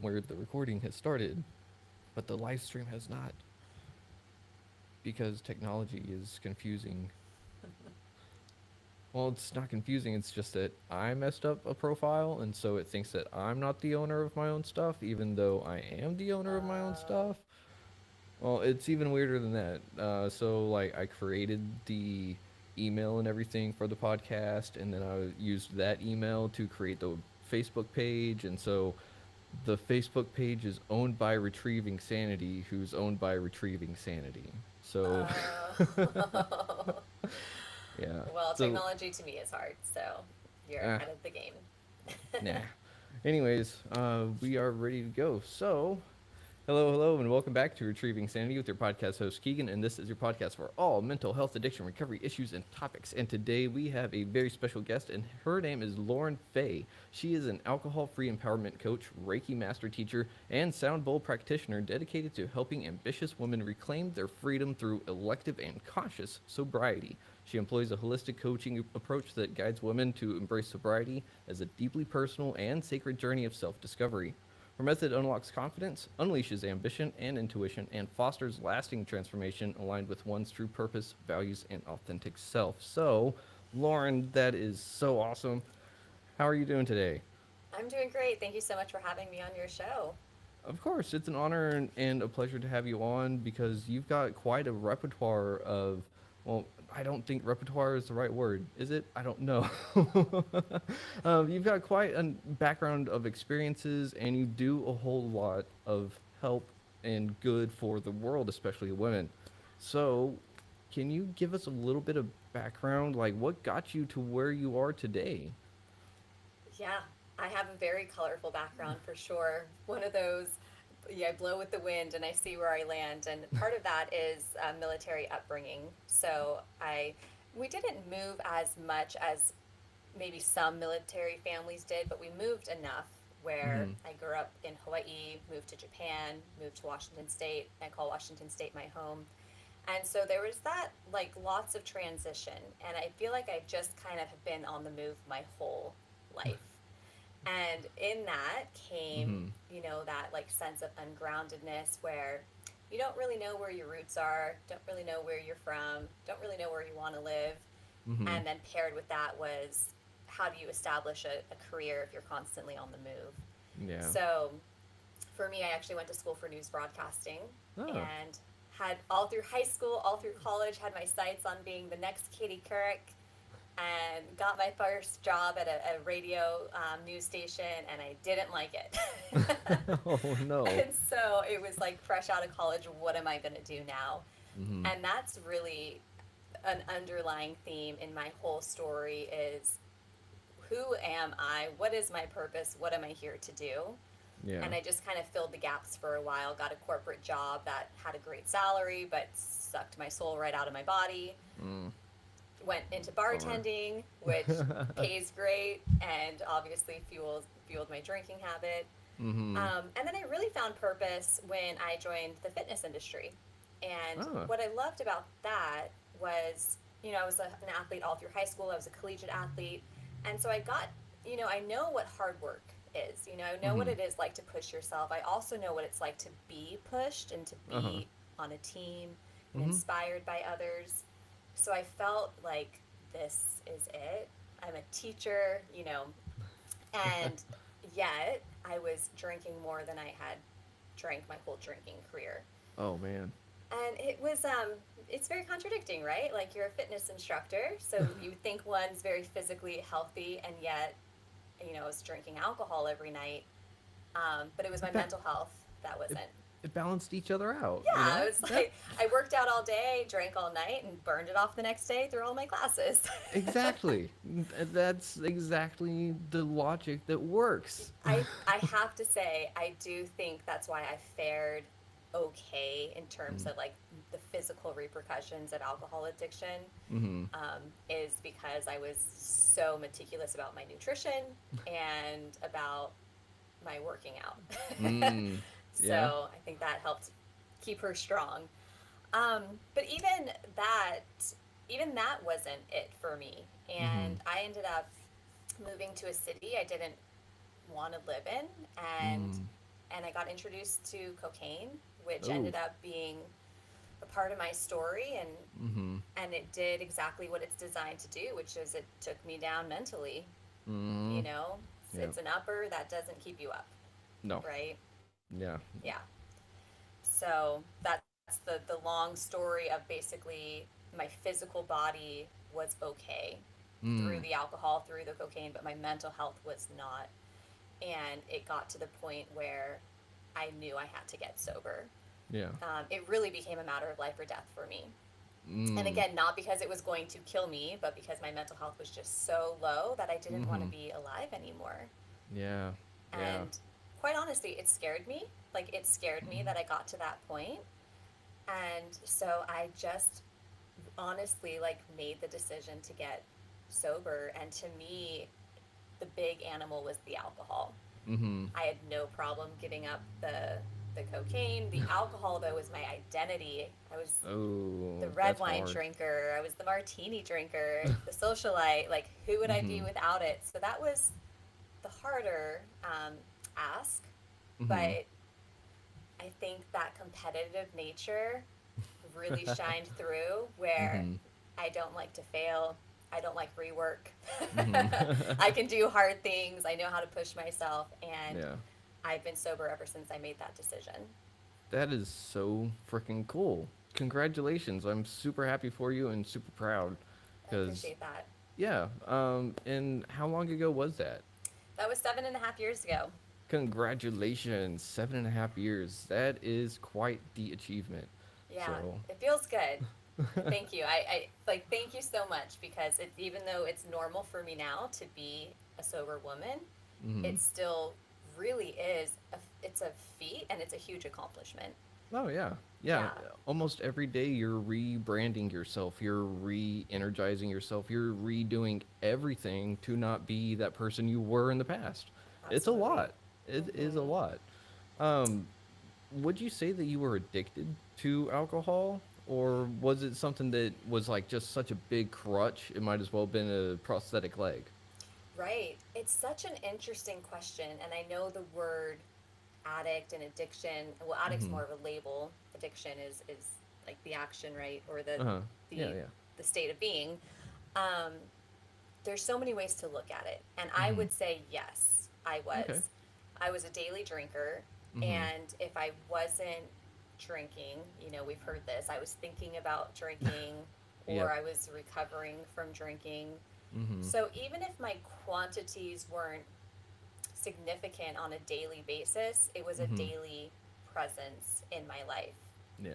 where the recording has started, but the live stream has not because technology is confusing. Well, it's not confusing, it's just that I messed up a profile, and so it thinks that I'm not the owner of my own stuff, even though I am the owner of my own Oh, stuff. Well, it's even weirder than that. So, like, I created the email and everything for the podcast, and then I used that email to create the Facebook page, and so the Facebook page is owned by Retrieving Sanity, who's owned by Retrieving Sanity. So, oh. yeah. Well, So, technology to me is hard, so you're ah, ahead of the game. nah. Anyways, we are ready to go. So, hello, hello, and welcome back to Retrieving Sanity with your podcast host Keegan, and this is your podcast for all mental health, addiction, recovery issues, and topics. And today we have a very special guest, and her name is Lauren Fay. She is an alcohol-free empowerment coach, Reiki master teacher, and sound bowl practitioner dedicated to helping ambitious women reclaim their freedom through elective and conscious sobriety. She employs a holistic coaching approach that guides women to embrace sobriety as a deeply personal and sacred journey of self-discovery. Her method unlocks confidence, unleashes ambition and intuition, and fosters lasting transformation aligned with one's true purpose, values, and authentic self. So, Lauren, that is so awesome. How are you doing today? I'm doing great. Thank you so much for having me on your show. Of course, it's an honor and a pleasure to have you on because you've got quite a repertoire of, well, I don't think repertoire is the right word, is it? I don't know. You've got quite a background of experiences and you do a whole lot of help and good for the world, especially women. So, can you give us a little bit of background? Like, what got you to where you are today? Yeah, I have a very colorful background for sure. One of those, yeah, I blow with the wind and I see where I land. And part of that is military upbringing. So we didn't move as much as maybe some military families did, but we moved enough where Mm-hmm. I grew up in Hawaii, moved to Japan, moved to Washington State. I call Washington State my home. And so there was that, like, lots of transition. And I feel like I just kind of have been on the move my whole life. And in that came, Mm-hmm. that like sense of ungroundedness where you don't really know where your roots are, don't really know where you're from, don't really know where you want to live. Mm-hmm. And then paired with that was how do you establish a career if you're constantly on the move? Yeah. So for me, I actually went to school for news broadcasting Oh. and had all through high school, all through college, had my sights on being the next Katie Couric, and got my first job at a radio news station, and I didn't like it. Oh no. And so it was like fresh out of college, what am I going to do now? Mm-hmm. And that's really an underlying theme in my whole story is who am I? What is my purpose? What am I here to do? Yeah. And I just kind of filled the gaps for a while. Got a corporate job that had a great salary, but sucked my soul right out of my body. Mm. Went into Bummer. bartending, which pays great and obviously fueled my drinking habit. Mm-hmm. And then I really found purpose when I joined the fitness industry. And Oh. what I loved about that was, I was an athlete all through high school. I was a collegiate athlete. And so I know what hard work is. I know what Mm-hmm. it is like to push yourself. I also know what it's like to be pushed and to Uh-huh. be on a team and Mm-hmm. inspired by others. So I felt like this is it. I'm a teacher, and yet I was drinking more than I had drank my whole drinking career. Oh man. And it's very contradicting, right? Like you're a fitness instructor, so you think one's very physically healthy, and yet, I was drinking alcohol every night. But it was It, my ba- mental health that it, wasn't. it balanced each other out, you Yeah, know? it was That like I worked out all day, drank all night, and burned it off the next day through all my classes. exactly. That's exactly the logic that works. I have to say I do think that's why I fared okay in terms of like the physical repercussions of alcohol addiction. Mm-hmm. Is because I was so meticulous about my nutrition and about my working out. Mm. Yeah. So I think that helped keep her strong. Um, but that, even that wasn't it for me. Mm-hmm. And I ended up moving to a city I didn't want to live in, and Mm. and I got introduced to cocaine, which Oh. ended up being a part of my story, Mm-hmm. and it did exactly what it's designed to do, which is it took me down mentally. Mm-hmm. You know, Yeah. it's an upper that doesn't keep you up, No. right? Yeah. Yeah. So that's the long story of basically my physical body was okay through Mm. the alcohol, through the cocaine, but my mental health was not. And it got to the point where I knew I had to get sober. Yeah. It really became a matter of life or death for me. And Mm. again, not because it was going to kill me, but because my mental health was just so low that I didn't want to Mm-hmm. be alive anymore. Yeah. Yeah. And quite honestly, it scared me. Like, it scared me that I got to that point. And so I just honestly, like, made the decision to get sober. And to me, the big animal was the alcohol. Mm-hmm. I had no problem giving up the cocaine. The alcohol, though, was my identity. I was the Oh, red that's wine hard. drinker. I was the martini drinker, the socialite. Like, who would I be Mm-hmm. without it? So that was the harder ask. Mm-hmm. But I think that competitive nature really shined through where Mm-hmm. I don't like to fail. I don't like rework. Mm-hmm. I can do hard things. I know how to push myself. And Yeah. I've been sober ever since I made that decision. That is so freaking cool. Congratulations. I'm super happy for you and super proud. I Because, appreciate that. yeah. And how long ago was that? That was 7.5 years ago. Congratulations. 7.5 years. That is quite the achievement. Yeah, So, it feels good. Thank you. I like thank you so much because it even though it's normal for me now to be a sober woman, mm-hmm. it still really is it's a feat and it's a huge accomplishment. Oh, yeah. Yeah. Yeah, Almost every day you're rebranding yourself. You're re energizing yourself. You're redoing everything to not be that person you were in the past. It's a absolutely. lot. It is a Mhm. lot. Um, would you say that you were addicted to alcohol? Or was it something that was like just such a big crutch? It might as well have been a prosthetic leg. Right. It's such an interesting question and I know the word addict and addiction, well addict's Mm-hmm. more of a label. Addiction is like the action, right? Or Uh huh. Yeah, the yeah. the state of being. Um there's so many ways to look at it. And I Mm-hmm. would say yes, I Okay. was. I was a daily drinker. Mm-hmm. And if I wasn't drinking, we've heard this, I was thinking about drinking or Yep. I was recovering from drinking. Mm-hmm. So even if my quantities weren't significant on a daily basis, it was a Mm-hmm. daily presence in my life. Yeah.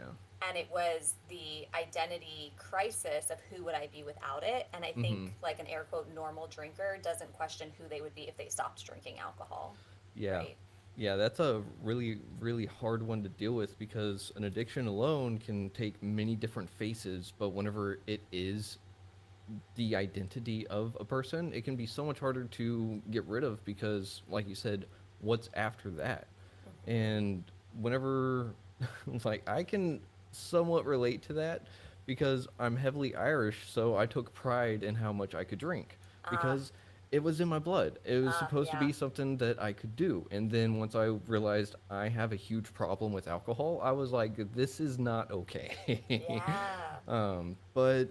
And it was the identity crisis of who would I be without it. And I think, Mm-hmm. like an air quote, normal drinker doesn't question who they would be if they stopped drinking alcohol, Yeah. right? Yeah, that's a really, really hard one to deal with because an addiction alone can take many different faces, but whenever it is the identity of a person, it can be so much harder to get rid of because, like you said, what's after that? Mm-hmm. And whenever, like, I can somewhat relate to that because I'm heavily Irish, so I took pride in how much I could drink Ah, because it was in my blood. It was supposed to yeah. be something that I could do. And then once I realized I have a huge problem with alcohol, I was like, this is not okay. Yeah. But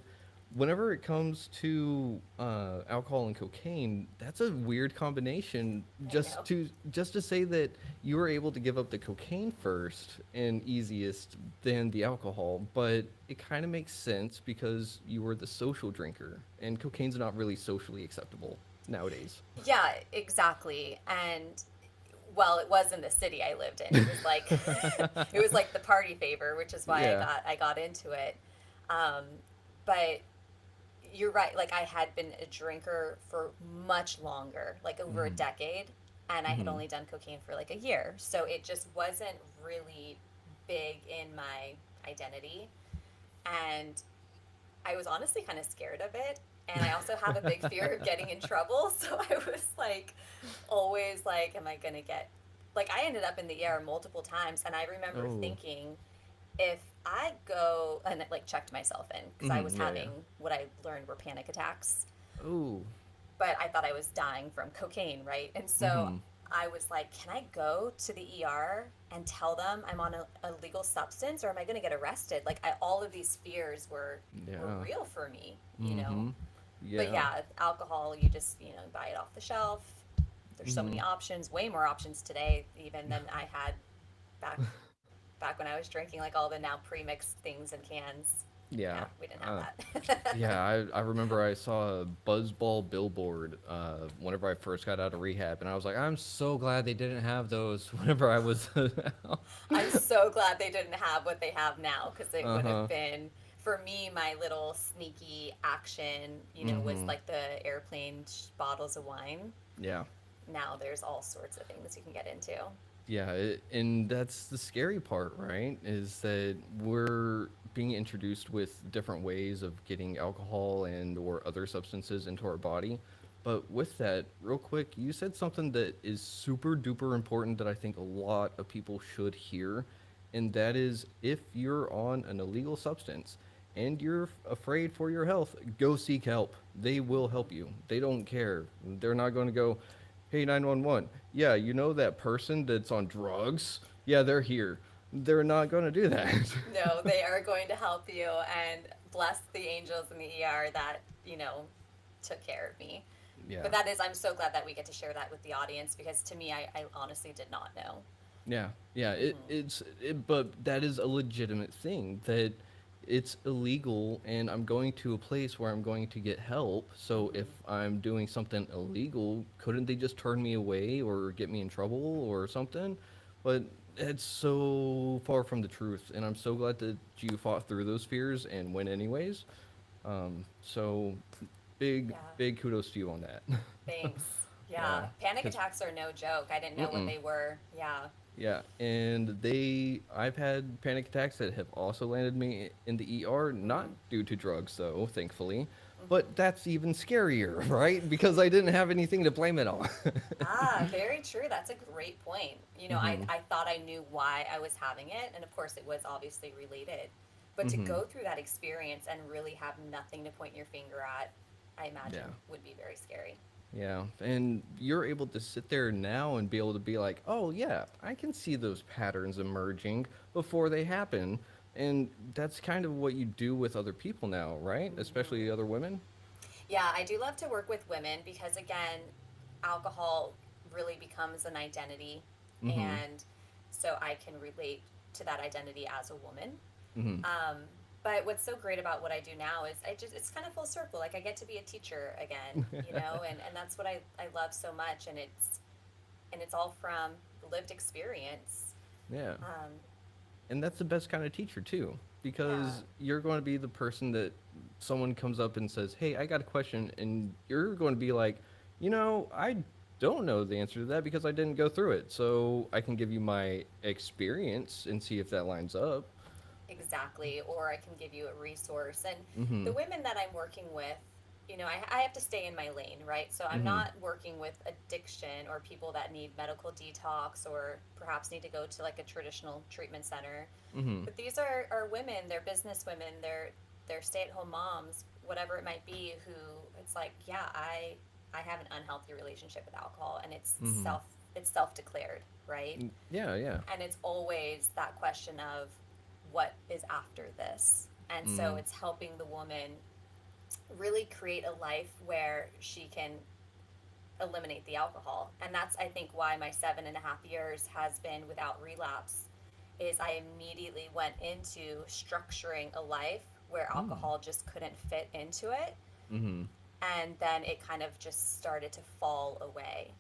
whenever it comes to alcohol and cocaine, that's a weird combination. I know. Just to say that you were able to give up the cocaine first and easiest than the alcohol, but it kind of makes sense because you were the social drinker, and cocaine's not really socially acceptable nowadays. Yeah, exactly. And well, it was in the city I lived in. It was like it was like the party favor, which is why Yeah. I got into it. Um, but you're right. Like I had been a drinker for much longer, like over a Mm-hmm. decade, and I had Mm-hmm. only done cocaine for like a year. So it just wasn't really big in my identity. And I was honestly kind of scared of it. And I also have a big fear of getting in trouble. So I was like, always like, am I going to get, like, I ended up in the ER multiple times. And I remember Oh. thinking, if I go and like checked myself in, because I was Mm-hmm. Yeah. Yeah. having what I learned were panic attacks, Oh. but I thought I was dying from cocaine, right? And so Mm-hmm. I was like, can I go to the ER and tell them I'm on a illegal substance, or am I going to get arrested? Like, all of these fears were Yeah. real for me, you know? Mm-hmm. But Yeah. yeah, alcohol, you just, buy it off the shelf. There's so Mm-hmm. many options, way more options today even than I had back back when I was drinking, like all the now pre-mixed things in cans. Yeah, Yeah. we didn't Uh, have yeah, that. I remember I saw a Buzzball billboard whenever I first got out of rehab, and I was like, I'm so glad they didn't have those whenever I was. I'm so glad they didn't have what they have now, because it would have Uh-huh. been, for me, my little sneaky action, was Mm-hmm. like the airplane bottles of wine. Yeah. Now there's all sorts of things you can get into. Yeah, and that's the scary part, right? Is that we're being introduced with different ways of getting alcohol and or other substances into our body. But with that, real quick, you said something that is super duper important that I think a lot of people should hear, and that is if you're on an illegal substance and you're afraid for your health, go seek help. They will help you. They don't care. They're not going to go, hey, 911. Yeah, you know that person that's on drugs? Yeah, they're here. They're not going to do that. No, they are going to help you, and bless the angels in the ER that, took care of me. Yeah. But that is, I'm so glad that we get to share that with the audience, because to me, I honestly did not know. Yeah, yeah, Hmm. but that is a legitimate thing that it's illegal and I'm going to a place where I'm going to get help. So if Hmm. I'm doing something illegal, couldn't they just turn me away or get me in trouble or something? But it's so far from the truth, and I'm so glad that you fought through those fears and went anyways. So big, Yeah. big kudos to you on that. Thanks. Yeah, Yeah. Panic because attacks are no joke. I didn't know what they were. Yeah. yeah, and I've had panic attacks that have also landed me in the ER, not Hmm. due to drugs though, thankfully. Hmm. But that's even scarier, right? Because I didn't have anything to blame it on. Ah, very true. That's a great point. Mm-hmm. I thought I knew why I was having it, and of course it was obviously related. But to Mm-hmm. go through that experience and really have nothing to point your finger at, I imagine Yeah. would be very scary. Yeah. And you're able to sit there now and be able to be like, oh, yeah, I can see those patterns emerging before they happen. And that's kind of what you do with other people now, right? Especially Hmm. other women. Yeah, I do love to work with women because, again, alcohol really becomes an identity. Mm-hmm. And so I can relate to that identity as a woman. Mm-hmm. Um, but what's so great about what I do now is it's kind of full circle. Like, I get to be a teacher again, and that's what I love so much. And it's all from lived experience. Yeah. Um, And that's the best kind of teacher too, yeah, because you're going to be the person that someone comes up and says, hey, I got a question, and you're going to be like, I don't know the answer to that because I didn't go through it, so I can give you my experience and see if that lines up. exactly. Or I can give you a resource. And Mm-hmm. the women that I'm working with, I have to stay in my lane, right? So I'm Mm-hmm. not working with addiction or people that need medical detox or perhaps need to go to like a traditional treatment center. Mm-hmm. But these are women, they're business women, they're stay-at-home moms, whatever it might be, who it's like, yeah, I have an unhealthy relationship with alcohol, and Mm-hmm. it's self-declared, right? Yeah, yeah. And it's always that question of what is after this. And so Mm. it's helping the woman really create a life where she can eliminate the alcohol. And that's, I think, why my 7.5 years has been without relapse, is I immediately went into structuring a life where Mm. alcohol just couldn't fit into it. Mm-hmm. And then it kind of just started to fall away.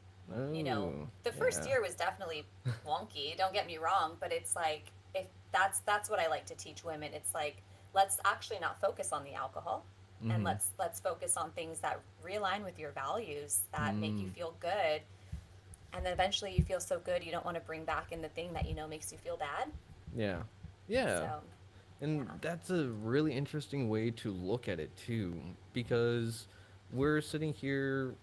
you know Oh, the first yeah. year was definitely wonky, don't get me wrong, but it's like, if that's what I like to teach women. It's like, let's actually not focus on the alcohol, and Mm-hmm. let's focus on things that realign with your values, that make you Mm. feel good. And then eventually you feel so good, you don't want to bring back in the thing that makes you feel bad. Yeah. Yeah. So And yeah. that's a really interesting way to look at it too, because we're sitting here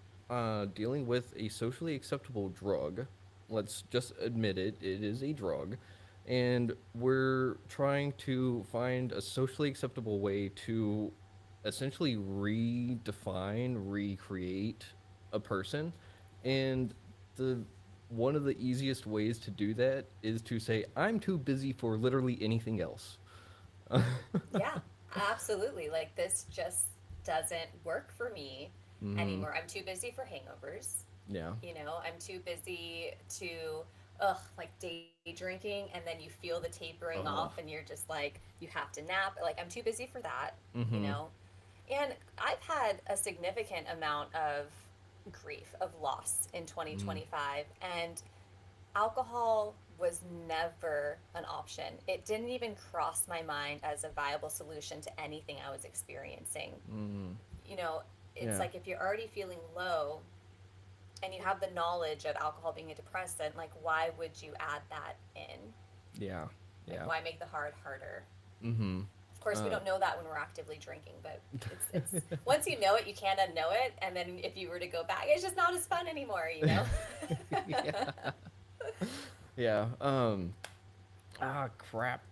dealing with a socially acceptable drug. Let's just admit it, it is a drug. And we're trying to find a socially acceptable way to essentially redefine, recreate a person. And the one of the easiest ways to do that is to say, I'm too busy for literally anything else. Yeah, absolutely. Like this just doesn't work for me Mm-hmm. anymore. I'm too busy for hangovers. Yeah. I'm too busy to like day drinking, and then you feel the tapering off and Oh. you're just like you have to nap. Like I'm too busy for that, you Mm-hmm. know. And I've had a significant amount of grief, of loss in Mm. 2025, and alcohol was never an option. It didn't even cross my mind as a viable solution to anything I was experiencing. Mm. You know, it's Yeah. like if you're already feeling low and you have the knowledge of alcohol being a depressant, like why would you add that in? Yeah. Like Yeah. why make the hard harder? Mm-hmm. Of course, we Uh, don't know that when we're actively drinking, but it's once you know it, you can't unknow it. And then if you were to go back, it's just not as fun anymore, you know? yeah. Yeah. Crap.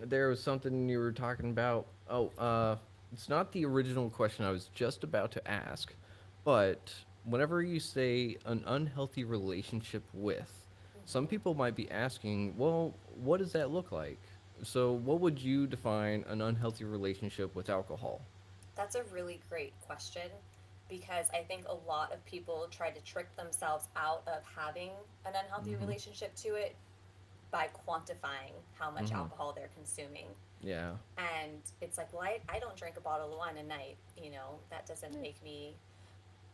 There was something you were talking about. It's not the original question I was just about to ask, but whenever you say an unhealthy relationship with, some Mhm. people might be asking, well, what does that look like? So, what would you define an unhealthy relationship with alcohol? That's a really great question because I think a lot of people try to trick themselves out of having an unhealthy Mm-hmm. relationship to it by quantifying how much Mm-hmm. alcohol they're consuming. Yeah. And it's like, well, I don't drink a bottle of wine a night, that doesn't make me.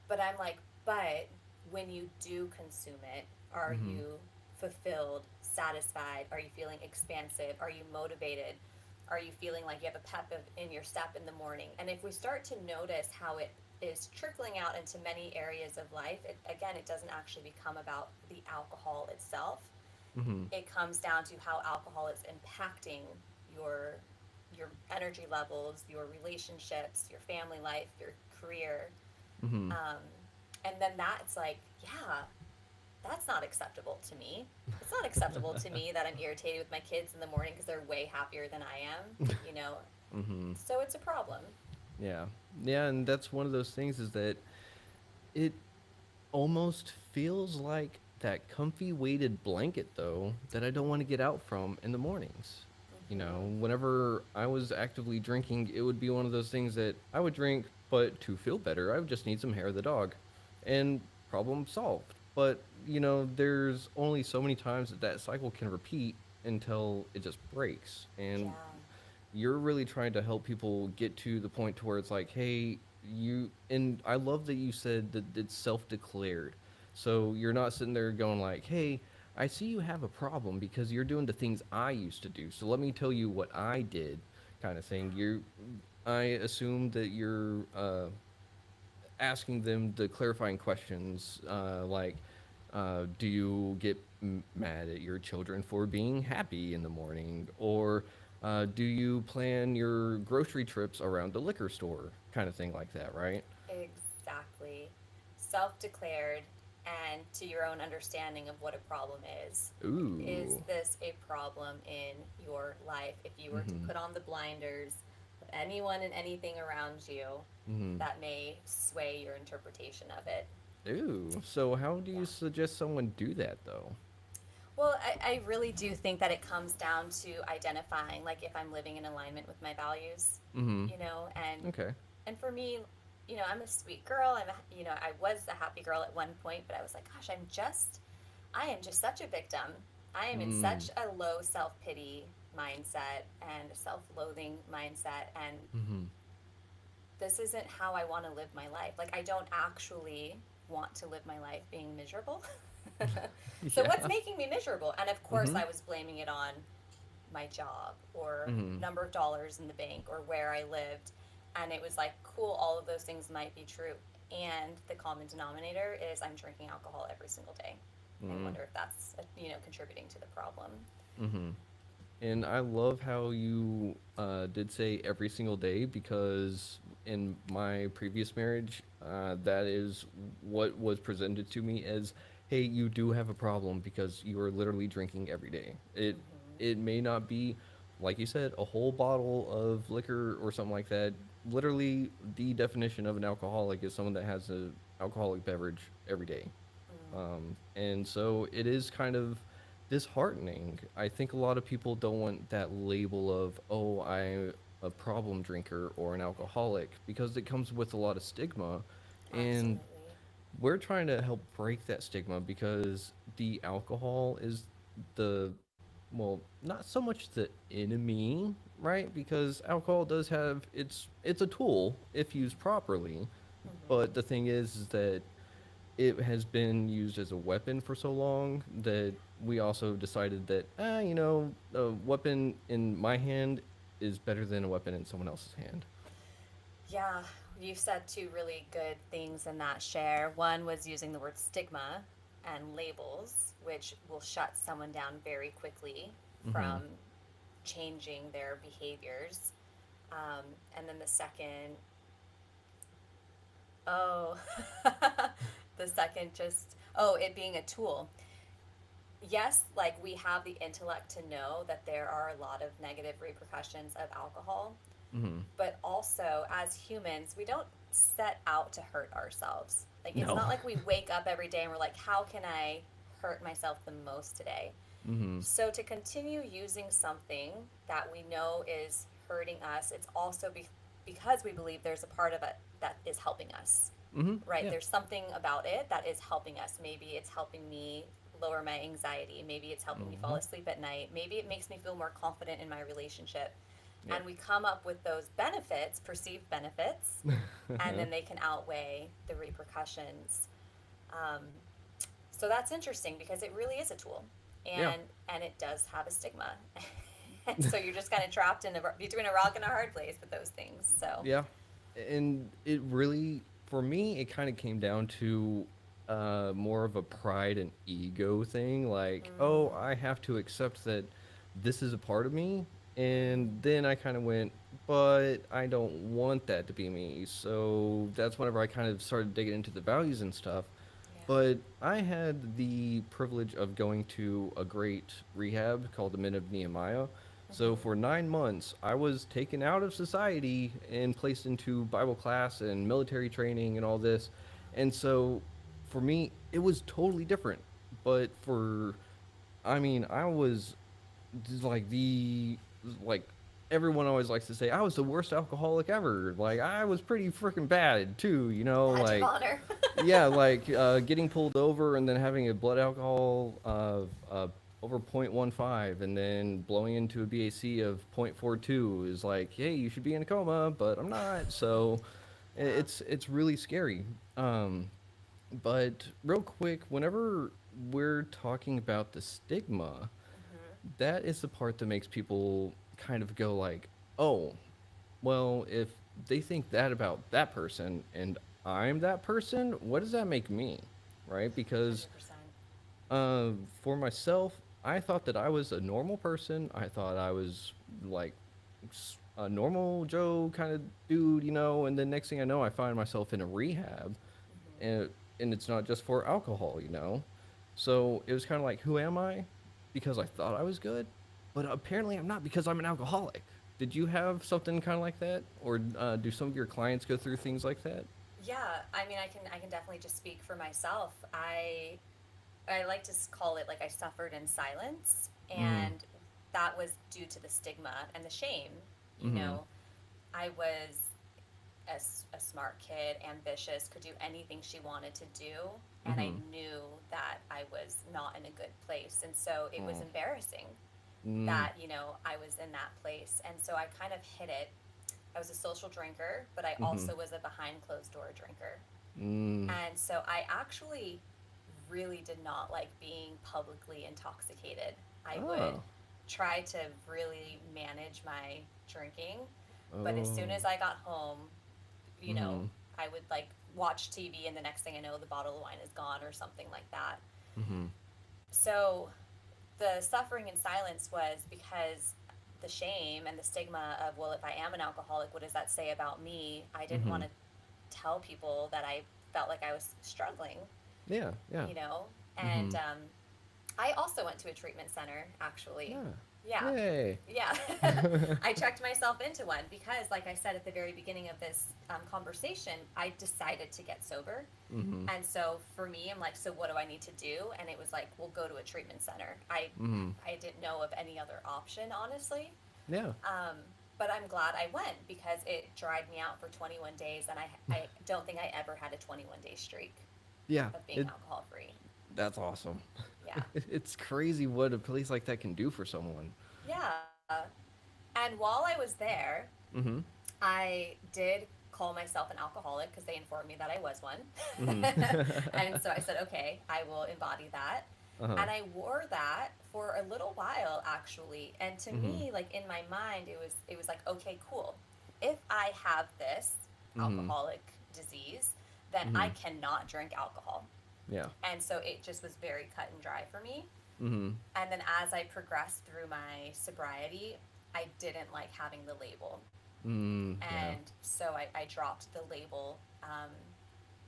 But I'm like, but when you do consume it, are Mm-hmm. you fulfilled, satisfied? Are you feeling expansive? Are you motivated? Are you feeling like you have a in your step in the morning? And if we start to notice how it is trickling out into many areas of life, again, it doesn't actually become about the alcohol itself. Mm-hmm. It comes down to how alcohol is impacting your your energy levels, your relationships, your family life, your career, Mm-hmm. um, and then that's like, yeah, that's not acceptable to me. It's not acceptable to me that I'm irritated with my kids in the morning because they're way happier than I am, you know? Mm-hmm. So it's a problem. Yeah. Yeah, and that's one of those things is that it almost feels like that comfy weighted blanket though that I don't want to get out from in the mornings. You know, Hmm. whenever I was actively drinking, it would be one of those things that I would drink, but to feel better, I would just need some hair of the dog. And problem solved. But, there's only so many times that that cycle can repeat until it just breaks. And Yeah. you're really trying to help people get to the point to where it's like, hey, and I love that you said that it's self-declared. So you're not sitting there going like, hey, I see you have a problem because you're doing the things I used to do. So let me tell you what I did, kind of thing. I assume that you're asking them the clarifying questions, like, do you get mad at your children for being happy in the morning? Or do you plan your grocery trips around the liquor store? Kind of thing like that, right? Exactly. Self declared and to your own understanding of what a problem is. Like, is Ooh. this a problem in your life? If you were to Mm-hmm. put on the blinders of anyone and anything around you, Mm-hmm. that may sway your interpretation of it. Ooh. So how do Yeah. you suggest someone do that, though? Well, I really do think that it comes down to identifying, like, if I'm living in alignment with my values, Mm-hmm. and Okay. for me, I'm a sweet girl. I was a happy girl at one point, but I was like, gosh, I am just such a victim. I am in Mm. such a low self pity mindset and self loathing mindset, and Mm-hmm. this isn't how I want to live my life. Like, I don't actually want to live my life being miserable. So, what's Yeah. making me miserable? And of course, Mm-hmm. I was blaming it on my job or Mm-hmm. number of dollars in the bank or where I lived. And it was like, cool, all of those things might be true. And the common denominator is I'm drinking alcohol every single day. I Mm-hmm. wonder if that's, contributing to the problem. Mm-hmm. And I love how you did say every single day because in my previous marriage, that is what was presented to me as, hey, you do have a problem because you are literally drinking every day. It Hmm. may not be, like you said, a whole bottle of liquor or something like that. Literally, the definition of an alcoholic is someone that has an alcoholic beverage every day. And so it is kind of disheartening. I think a lot of people don't want that label of, oh, I'm a problem drinker or an alcoholic, because it comes with a lot of stigma. And Absolutely. we're trying to help break that stigma, because the alcohol is the, well, not so much the enemy, right? Because alcohol does have, it's a tool if used properly. But the thing is that it has been used as a weapon for so long that we also decided that, a weapon in my hand is better than a weapon in someone else's hand. Yeah, you said two really good things in that share. One was using the word stigma and labels, which will shut someone down very quickly Mm-hmm. from changing their behaviors. Um, and then the second, oh, the second just, oh, it being a tool. Yes, like we have the intellect to know that there are a lot of negative repercussions of alcohol, Mm-hmm. but also as humans, we don't set out to hurt ourselves. Like it's No. not like we wake up every day and we're like, how can I hurt myself the most today? Mm-hmm. So to continue using something that we know is hurting us, it's also because we believe there's a part of it that is helping us. Mm-hmm. Right? Yeah. There's something about it that is helping us. Maybe it's helping me lower my anxiety. Maybe it's helping me fall Mm-hmm. asleep at night. Maybe it makes me feel more confident in my relationship. Yep. And we come up with those benefits, perceived benefits, and then they can outweigh the repercussions. Um, so that's interesting because it really is a tool, Yeah. and it does have a stigma. And so you're just kind of trapped in between a rock and a hard place with those things. So Yeah. And it really, for me, it kind of came down to more of a pride and ego thing. Like, oh, I have to accept that this is a part of me. And then I kind of went, but I don't want that to be me. So that's whenever I kind of started digging into the values and stuff. yeah. But I had the privilege of going to a great rehab called the Men of Nehemiah. So for 9 months, I was taken out of society and placed into Bible class and military training and all this. And so for me, it was totally different. But I mean, I was like like everyone always likes to say I was the worst alcoholic ever. Like I was pretty freaking bad too, Badge of like honor. yeah, like getting pulled over and then having a blood alcohol of over 0.15 and then blowing into a BAC of 0.42 is like, hey, you should be in a coma, but I'm not. So Yeah. it's really scary. But real quick, whenever we're talking about the stigma, that is the part that makes people kind of go like, oh, well, if they think that about that person and I'm that person, what does that make me? Right? Because 100%. for myself, I thought that I was a normal person. I thought I was like a normal Joe kind of dude, and then next thing I know, I find myself in a rehab, and it's not just for alcohol. So it was kind of like, who am I? Because I thought I was good, but apparently I'm not because I'm an alcoholic. Did you have something kind of like that, or do some of your clients go through things like that? Yeah, I mean, I can definitely just speak for myself. I like to call it like I suffered in silence, Mm. and that was due to the stigma and the shame. You Mm-hmm. know, I was a smart kid, ambitious, could do anything she wanted to do, and I Mm-hmm. knew that I was not in a good place, and so it was Oh. embarrassing Mm. that I was in that place, and so I kind of hid it. I was a social drinker, but I Mm-hmm. also was a behind closed door drinker. Mm. And so I actually really did not like being publicly intoxicated. I would Oh. try to really manage my drinking, but as soon Oh. as I got home, you know, Mm-hmm. I would like watch TV and the next thing I know the bottle of wine is gone or something like that. Mm-hmm. So the suffering in silence was because the shame and the stigma of, well, if I am an alcoholic, what does that say about me? I didn't Mm-hmm. want to tell people that I felt like I was struggling, Yeah. Yeah. you know? Mm-hmm. And I also went to a treatment center, actually. Yeah. Yeah. Yay. Yeah. I checked myself into one because, like I said at the very beginning of this conversation, I decided to get sober. Mm-hmm. And so for me, I'm like, so what do I need to do? And it was like, we'll go to a treatment center. Mm-hmm. I didn't know of any other option, honestly. Yeah. Um, but I'm glad I went because it dried me out for 21 days. And I don't think I ever had a 21-day streak Yeah. of being It. alcohol free. That's awesome. Yeah. It's crazy what a place like that can do for someone. Yeah. And while I was there, Mm-hmm. I did call myself an alcoholic because they informed me that I was one. Mm-hmm. And so I said, okay, I will embody that. Uh-huh. And I wore that for a little while, actually. And to Mm-hmm. me, like in my mind, it was like, okay, cool. If I have this Mm-hmm. alcoholic disease, then I Mm-hmm. cannot drink alcohol. Yeah. And so it just was very cut and dry for me. Mm-hmm. And then as I progressed through my sobriety, I didn't like having the label. Mm, yeah. And so I dropped the label.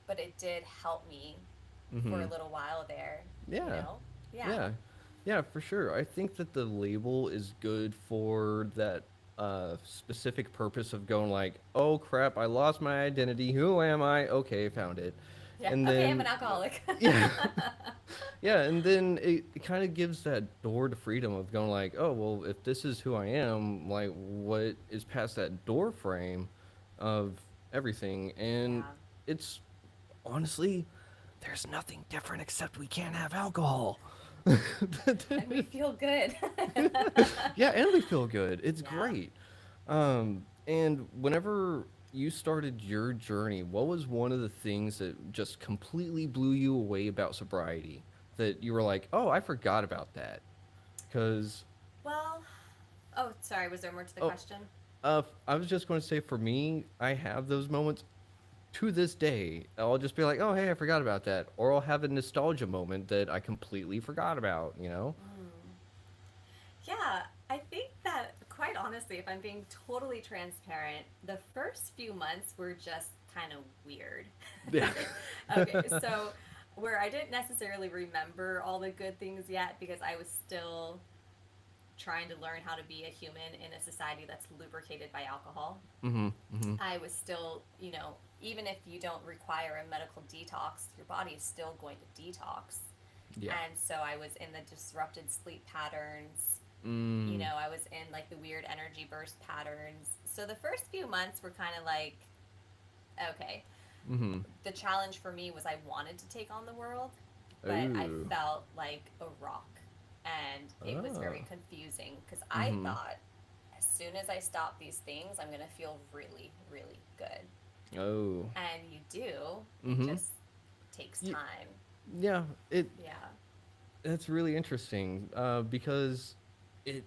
But it did help me for Mm-hmm. a little while there, you Yeah. know? Yeah. Yeah. Yeah, for sure. I think that the label is good for that specific purpose of going like, oh crap, I lost my identity. Who am I? Okay, found it. Yeah. And Okay, I'm an then, alcoholic. yeah, yeah, and then it kind of gives that door to freedom of going like, oh, well, if this is who I am, like, what is past that door frame of everything? And Yeah. it's honestly, there's nothing different except we can't have alcohol. And we feel good. Yeah, and we feel good. It's Yeah. great. And whenever you started your journey, what was one of the things that just completely blew you away about sobriety? That you were like, oh, I forgot about that. Because, Well, oh, sorry, was there more to the oh, question? I was just going to say for me, I have those moments to this day. I'll just be like, oh, hey, I forgot about that. Or I'll have a nostalgia moment that I completely forgot about, you know? Mm. Yeah, I think that, quite honestly, if I'm being totally transparent, the first few months were just kind of weird. Yeah. Okay, so where I didn't necessarily remember all the good things yet because I was still trying to learn how to be a human in a society that's lubricated by alcohol. Mm-hmm. Mm-hmm. I was still, even if you don't require a medical detox, your body is still going to detox. Yeah. And so I was in the disrupted sleep patterns. Mm. I was in like the weird energy burst patterns. So the first few months were kind of like, okay. Mm-hmm. The challenge for me was I wanted to take on the world, but I Ooh. felt like a rock. And it was Oh. very confusing because I Mm-hmm. thought as soon as I stop these things, I'm going to feel really, really good. Oh. And you do. It Mm-hmm. just takes Y- time. yeah. Yeah. That's really interesting because it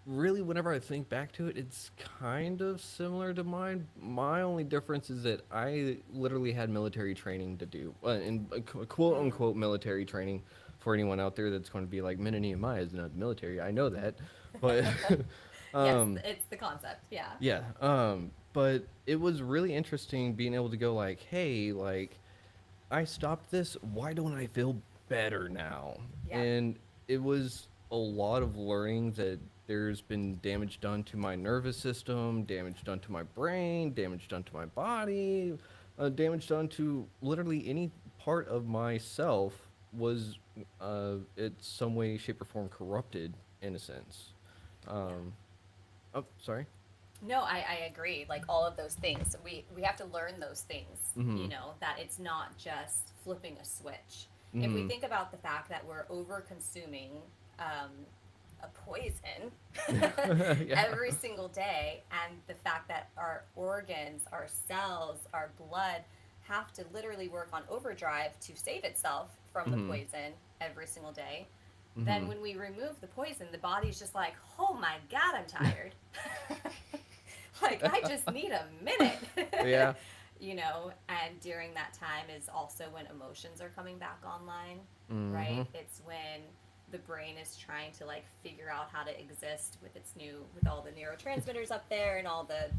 really, whenever I think back to it, it's kind of similar to mine. My only difference is that I literally had military training to do, and quote Mm. unquote military training for anyone out there that's going to be like, Minna Nehemiah is not military. I know that, but Yes, um, it's the concept. Yeah. yeah. But it was really interesting being able to go like, hey, like I stopped this. Why don't I feel better now? Yeah. And it was a lot of learning that there's been damage done to my nervous system, damage done to my brain, damage done to my body, damage done to literally any part of myself was in some way, shape, or form corrupted in a sense. Yeah. Um, oh, sorry. No, I agree. Like all of those things, we have to learn those things. Mm-hmm. That it's not just flipping a switch. If we Mm-hmm. think about the fact that we're over consuming um, a poison Yeah. every single day, and the fact that our organs, our cells, our blood have to literally work on overdrive to save itself from the Mm-hmm. poison every single day, then Mm-hmm. when we remove the poison, the body's just like, oh my God, I'm tired. Like, I just need a minute. Yeah. And during that time is also when emotions are coming back online, Mm-hmm. right? It's when the brain is trying to like figure out how to exist with all the neurotransmitters up there and all the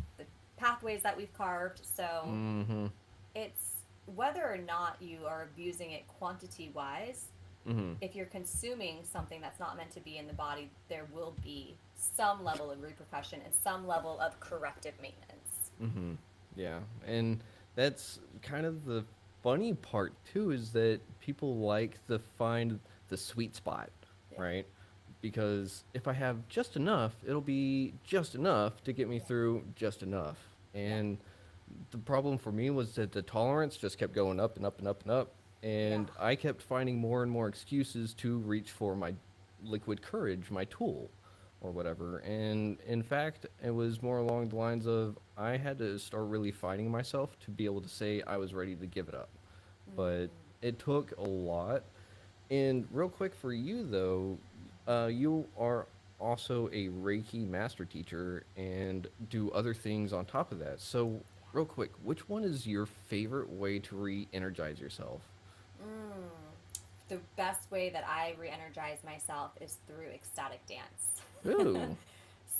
pathways that we've carved. So Mm-hmm. it's whether or not you are abusing it quantity wise, Mm-hmm. if you're consuming something that's not meant to be in the body, there will be some level of repercussion and some level of corrective maintenance. Mm-hmm. Yeah, and that's kind of the funny part too, is that people like to find the sweet spot, Yeah. right? Because if I have just enough, it'll be just enough to get me Yeah. through just enough. Yeah. And the problem for me was that the tolerance just kept going up and up and up and up, Yeah. and I kept finding more and more excuses to reach for my liquid courage, my tool, or whatever. And in fact, it was more along the lines of I had to start really fighting myself to be able to say I was ready to give it up. But Mm. it took a lot. And real quick for you though, you are also a Reiki master teacher and do other things on top of that. So, real quick, which one is your favorite way to re-energize yourself? Mm. The best way that I re energize myself is through ecstatic dance. Ooh,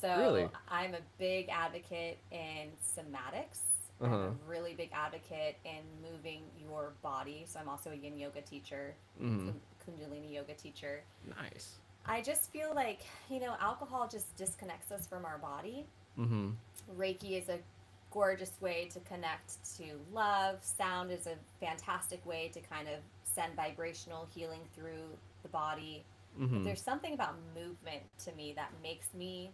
So really? I'm a big advocate in somatics. Uh I'm a huh. really big advocate in moving your body. So I'm also a yin yoga teacher, Mm-hmm. kundalini yoga teacher. Nice. I just feel like, alcohol just disconnects us from our body. Mm-hmm. Reiki is a gorgeous way to connect to love. Sound is a fantastic way to kind of send vibrational healing through the body. But Mm-hmm. there's something about movement to me that makes me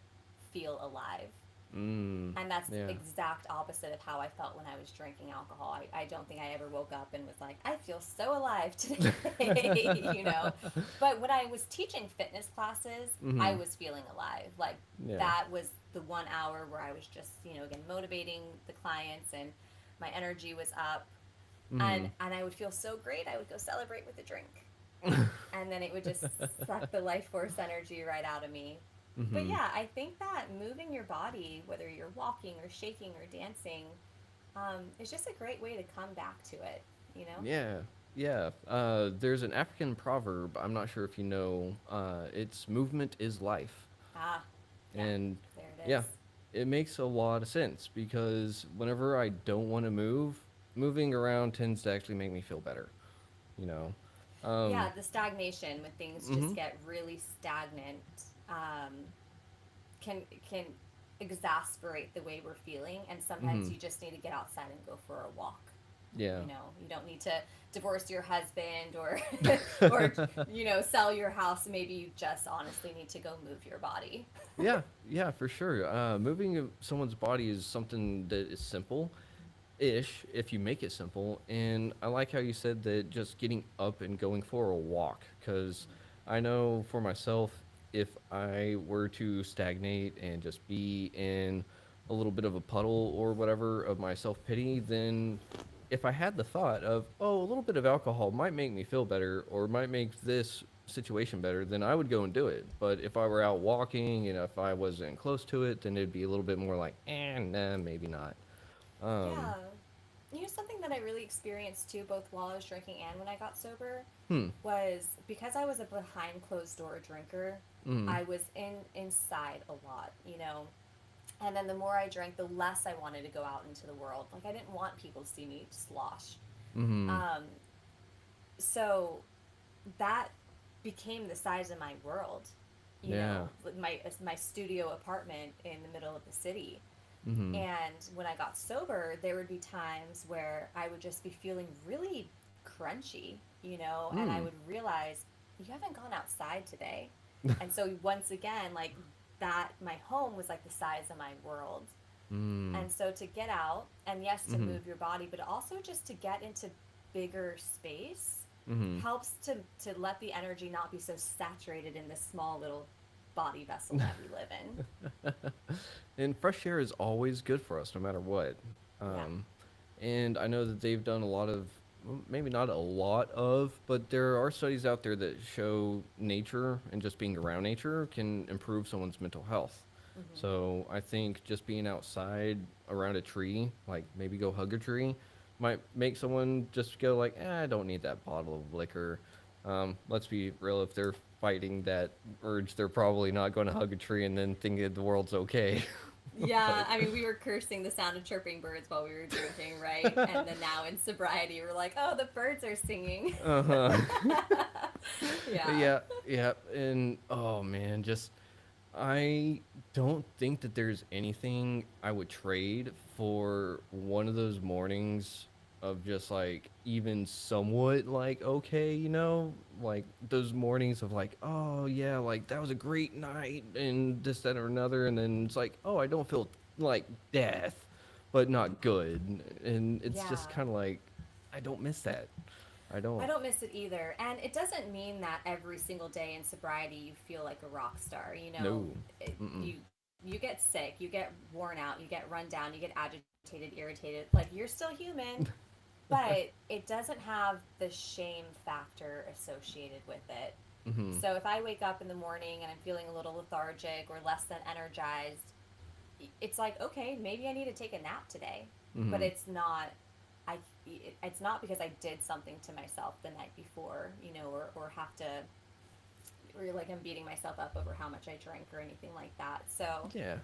feel alive. Mm. And that's Yeah. exact opposite of how I felt when I was drinking alcohol. I don't think I ever woke up and was like, I feel so alive today, But when I was teaching fitness classes, I Mm-hmm. was feeling alive. Like Yeah. that was the 1 hour where I was just, again, motivating the clients and my energy was up. Mm-hmm. And I would feel so great. I would go celebrate with a drink. And then it would just suck the life force energy right out of me. But Mm-hmm. yeah, I think that moving your body, whether you're walking or shaking or dancing, is just a great way to come back to it, you know? Yeah, yeah. There's an African proverb. I'm not sure if you know. It's movement is life, Ah, yeah, and there it is. yeah, it makes a lot of sense because whenever I don't want to move, moving around tends to actually make me feel better. You know. Yeah, Um, the stagnation when things mm-hmm. just get really stagnant um, can exasperate the way we're feeling, and sometimes Mm-hmm. you just need to get outside and go for a walk. Yeah. You don't need to divorce your husband or or sell your house. Maybe you just honestly need to go move your body. Yeah. Yeah. For sure. Moving someone's body is something that is simple ish if you make it simple. And I like how you said that just getting up and going for a walk, because I know for myself, if I were to stagnate and just be in a little bit of a puddle or whatever of my self pity, then if I had the thought of, oh, a little bit of alcohol might make me feel better or might make this situation better, then I would go and do it. But if I were out walking, if I wasn't close to it, then it'd be a little bit more like, nah, maybe not. Um, Yeah. Something that I really experienced too, both while I was drinking and when I got sober, hmm. was because I was a behind closed door drinker, Mm-hmm. I was inside a lot, And then the more I drank, the less I wanted to go out into the world. Like I didn't want people to see me slosh. Mm-hmm. Um, so that became the size of my world, Yeah. my studio apartment in the middle of the city. Mm-hmm. And when I got sober, there would be times where I would just be feeling really crunchy, and I Mm. would realize you haven't gone outside today. And so once again, like that, my home was like the size of my world. Mm. And so to get out, and yes, to Mm-hmm. move your body, but also just to get into bigger space Mm-hmm. helps to let the energy not be so saturated in this small little body vessel that we live in. And fresh air is always good for us, no matter what. Yeah. Um, and I know that they've done a lot of, well, maybe not a lot of, but there are studies out there that show nature and just being around nature can improve someone's mental health. Hmm. So I think just being outside around a tree, like maybe go hug a tree, might make someone just go like, I don't need that bottle of liquor. Let's be real, if they're fighting that urge, they're probably not going to hug a tree and then think that the world's okay. Yeah, But I mean, we were cursing the sound of chirping birds while we were drinking, right? And then now in sobriety, we're like, oh, the birds are singing. uh-huh. Yeah. Yeah, yeah, and oh man, just I don't think that there's anything I would trade for one of those mornings of just like even somewhat like okay, like those mornings of like, oh yeah, like that was a great night and this, that, or another, and then it's like, oh, I don't feel like death, but not good. And it's just Yeah. kind of like, I don't miss that. I I don't. don't miss it either. And it doesn't mean that every single day in sobriety you feel like a rock star. No. Mm-mm. You get sick, you get worn out, you get run down, you get agitated, irritated. Like you're still human, but it doesn't have the shame factor associated with it. Mm-hmm. So if I wake up in the morning and I'm feeling a little lethargic or less than energized, it's like, okay, maybe I need to take a nap today. But Mm-hmm. it's not because I did something to myself the night before, or have to, or like I'm beating myself up over how much I drank or anything like that. So Yeah.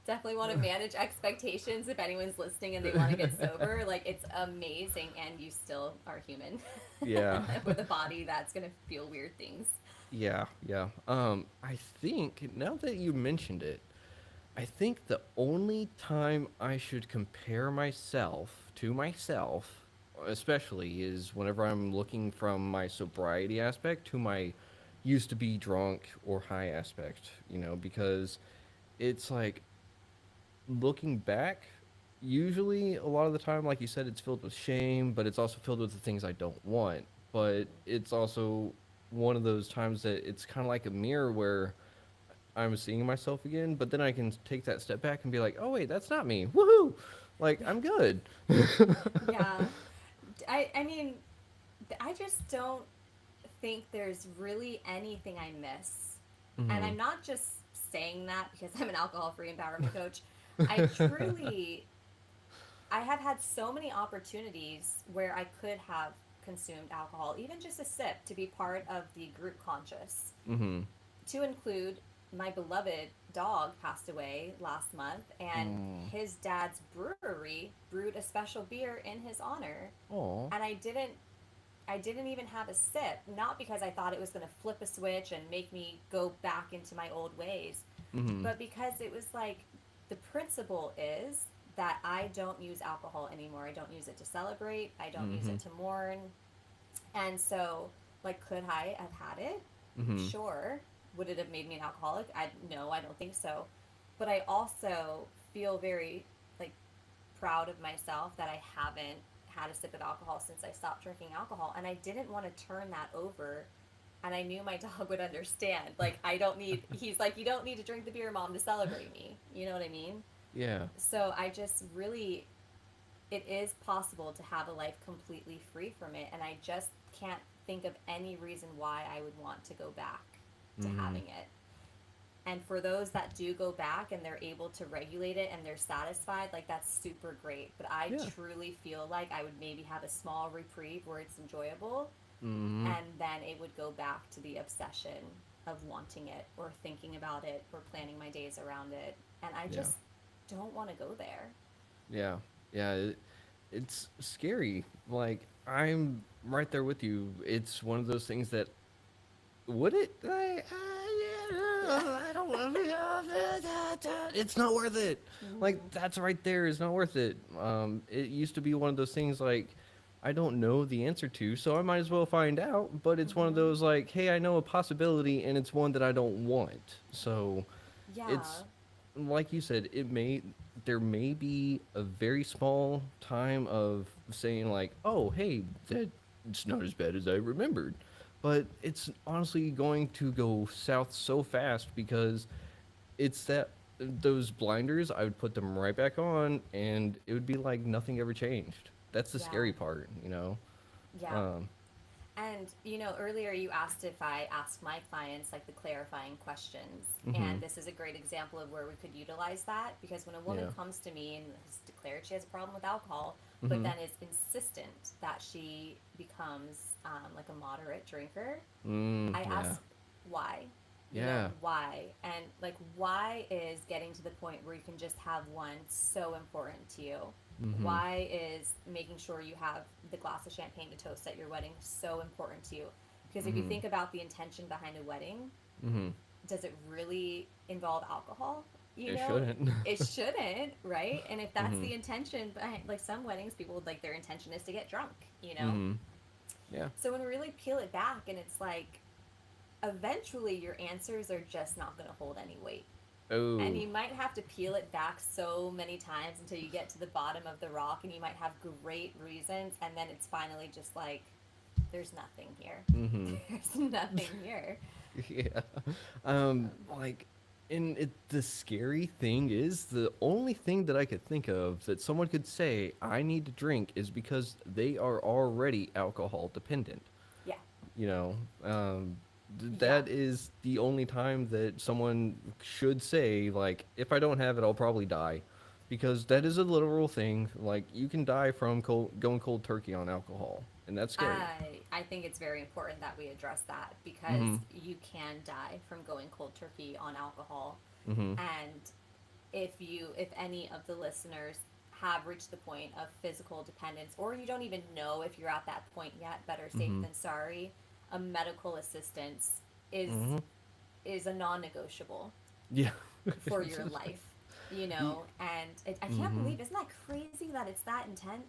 definitely want to manage expectations if anyone's listening and they want to get sober. Like it's amazing, and you still are human Yeah. with a body that's gonna feel weird things. Yeah, yeah. I think now that you mentioned it, I think the only time I should compare myself to myself, especially, is whenever I'm looking from my sobriety aspect to my used to be drunk or high aspect, because it's like looking back, usually a lot of the time, like you said, it's filled with shame, but it's also filled with the things I don't want. But it's also one of those times that it's kind of like a mirror where I'm seeing myself again, but then I can take that step back and be like, oh, wait, that's not me. Woohoo! Like, I'm good. Yeah. I mean, I just don't think there's really anything I miss. And Mm-hmm. I'm not just saying that because I'm an alcohol free empowerment coach. I truly, I have had so many opportunities where I could have consumed alcohol, even just a sip, to be part of the group conscious, Mm-hmm. to include my beloved dog passed away last month, and Oh. his dad's brewery brewed a special beer in his honor, Oh. and I didn't even have a sip, not because I thought it was going to flip a switch and make me go back into my old ways, Mm-hmm. but because it was like the principle is that I don't use alcohol anymore. I don't use it to celebrate, I don't use Mm-hmm. it to mourn. And so, like, could I have had it? Mm-hmm. Sure. Would it have made me an alcoholic? No, I don't think so. But I also feel very like proud of myself that I haven't had a sip of alcohol since I stopped drinking alcohol, and I didn't want to turn that over. And I knew my dog would understand. Like I don't need. He's like, you don't need to drink the beer, mom, to celebrate me. You know what I mean? Yeah. So I just really, it is possible to have a life completely free from it, and I just can't think of any reason why I would want to go back to Mm-hmm. having it. And for those that do go back and they're able to regulate it and they're satisfied, like that's super great. But I Yeah. truly feel like I would maybe have a small reprieve where it's enjoyable, Mm-hmm. and then it would go back to the obsession of wanting it or thinking about it or planning my days around it. And I Yeah. just don't want to go there. Yeah. Yeah. It's scary. Like, I'm right there with you. It's one of those things that would it? I don't want to. It's not worth it. Like Mm-hmm. that's right there is not worth it. It used to be one of those things like I don't know the answer to, so I might as well find out. But it's one of Mm-hmm. those like, hey, I know a possibility, and it's one that I don't want. So it's Yeah. like you said, there may be a very small time of saying like, oh, hey, that it's not as bad as I remembered, but it's honestly going to go south so fast because it's that those blinders, I would put them right back on and it would be like nothing ever changed. That's the Yeah. scary part. Yeah. Um, And earlier you asked if I ask my clients like the clarifying questions, mm-hmm. and this is a great example of where we could utilize that, because when a woman Yeah. comes to me and has declared she has a problem with alcohol, but Mm-hmm. then is insistent that she becomes like a moderate drinker, I Yeah. ask why. You know, Yeah. why? And like, why is getting to the point where you can just have one so important to you? Mm-hmm. Why is making sure you have the glass of champagne to toast at your wedding so important to you? Because if you Mm-hmm. think about the intention behind a wedding, Mm-hmm. does it really involve alcohol? You It know, shouldn't. it shouldn't, right? And if that's Mm-hmm. the intention behind, like some weddings, people like their intention is to get drunk, you know? Mm-hmm. Yeah. So when we really peel it back and it's like, eventually your answers are just not going to hold any weight. And Oh. you might have to peel it back so many times until you get to the bottom of the rock, and you might have great reasons, and then it's finally just like, there's nothing here. Mm-hmm. There's nothing here. Yeah. Um, Like, and the scary thing is the only thing that I could think of that someone could say I need to drink is because they are already alcohol dependent. yeah, You know, yeah, that is the only time that someone should say like, if I don't have it, I'll probably die, because that is a literal thing. Like, you can die from going cold turkey on alcohol, and that's scary. I think it's very important that we address that because Mm-hmm. you can die from going cold turkey on alcohol. Mm-hmm. And if any of the listeners have reached the point of physical dependence, or you don't even know if you're at that point yet, better safe Mm-hmm. than sorry. A medical assistance is Mm-hmm. is a non-negotiable Yeah. for your life, you Ye- know. And I can't mm-hmm. believe, isn't that crazy that it's that intense?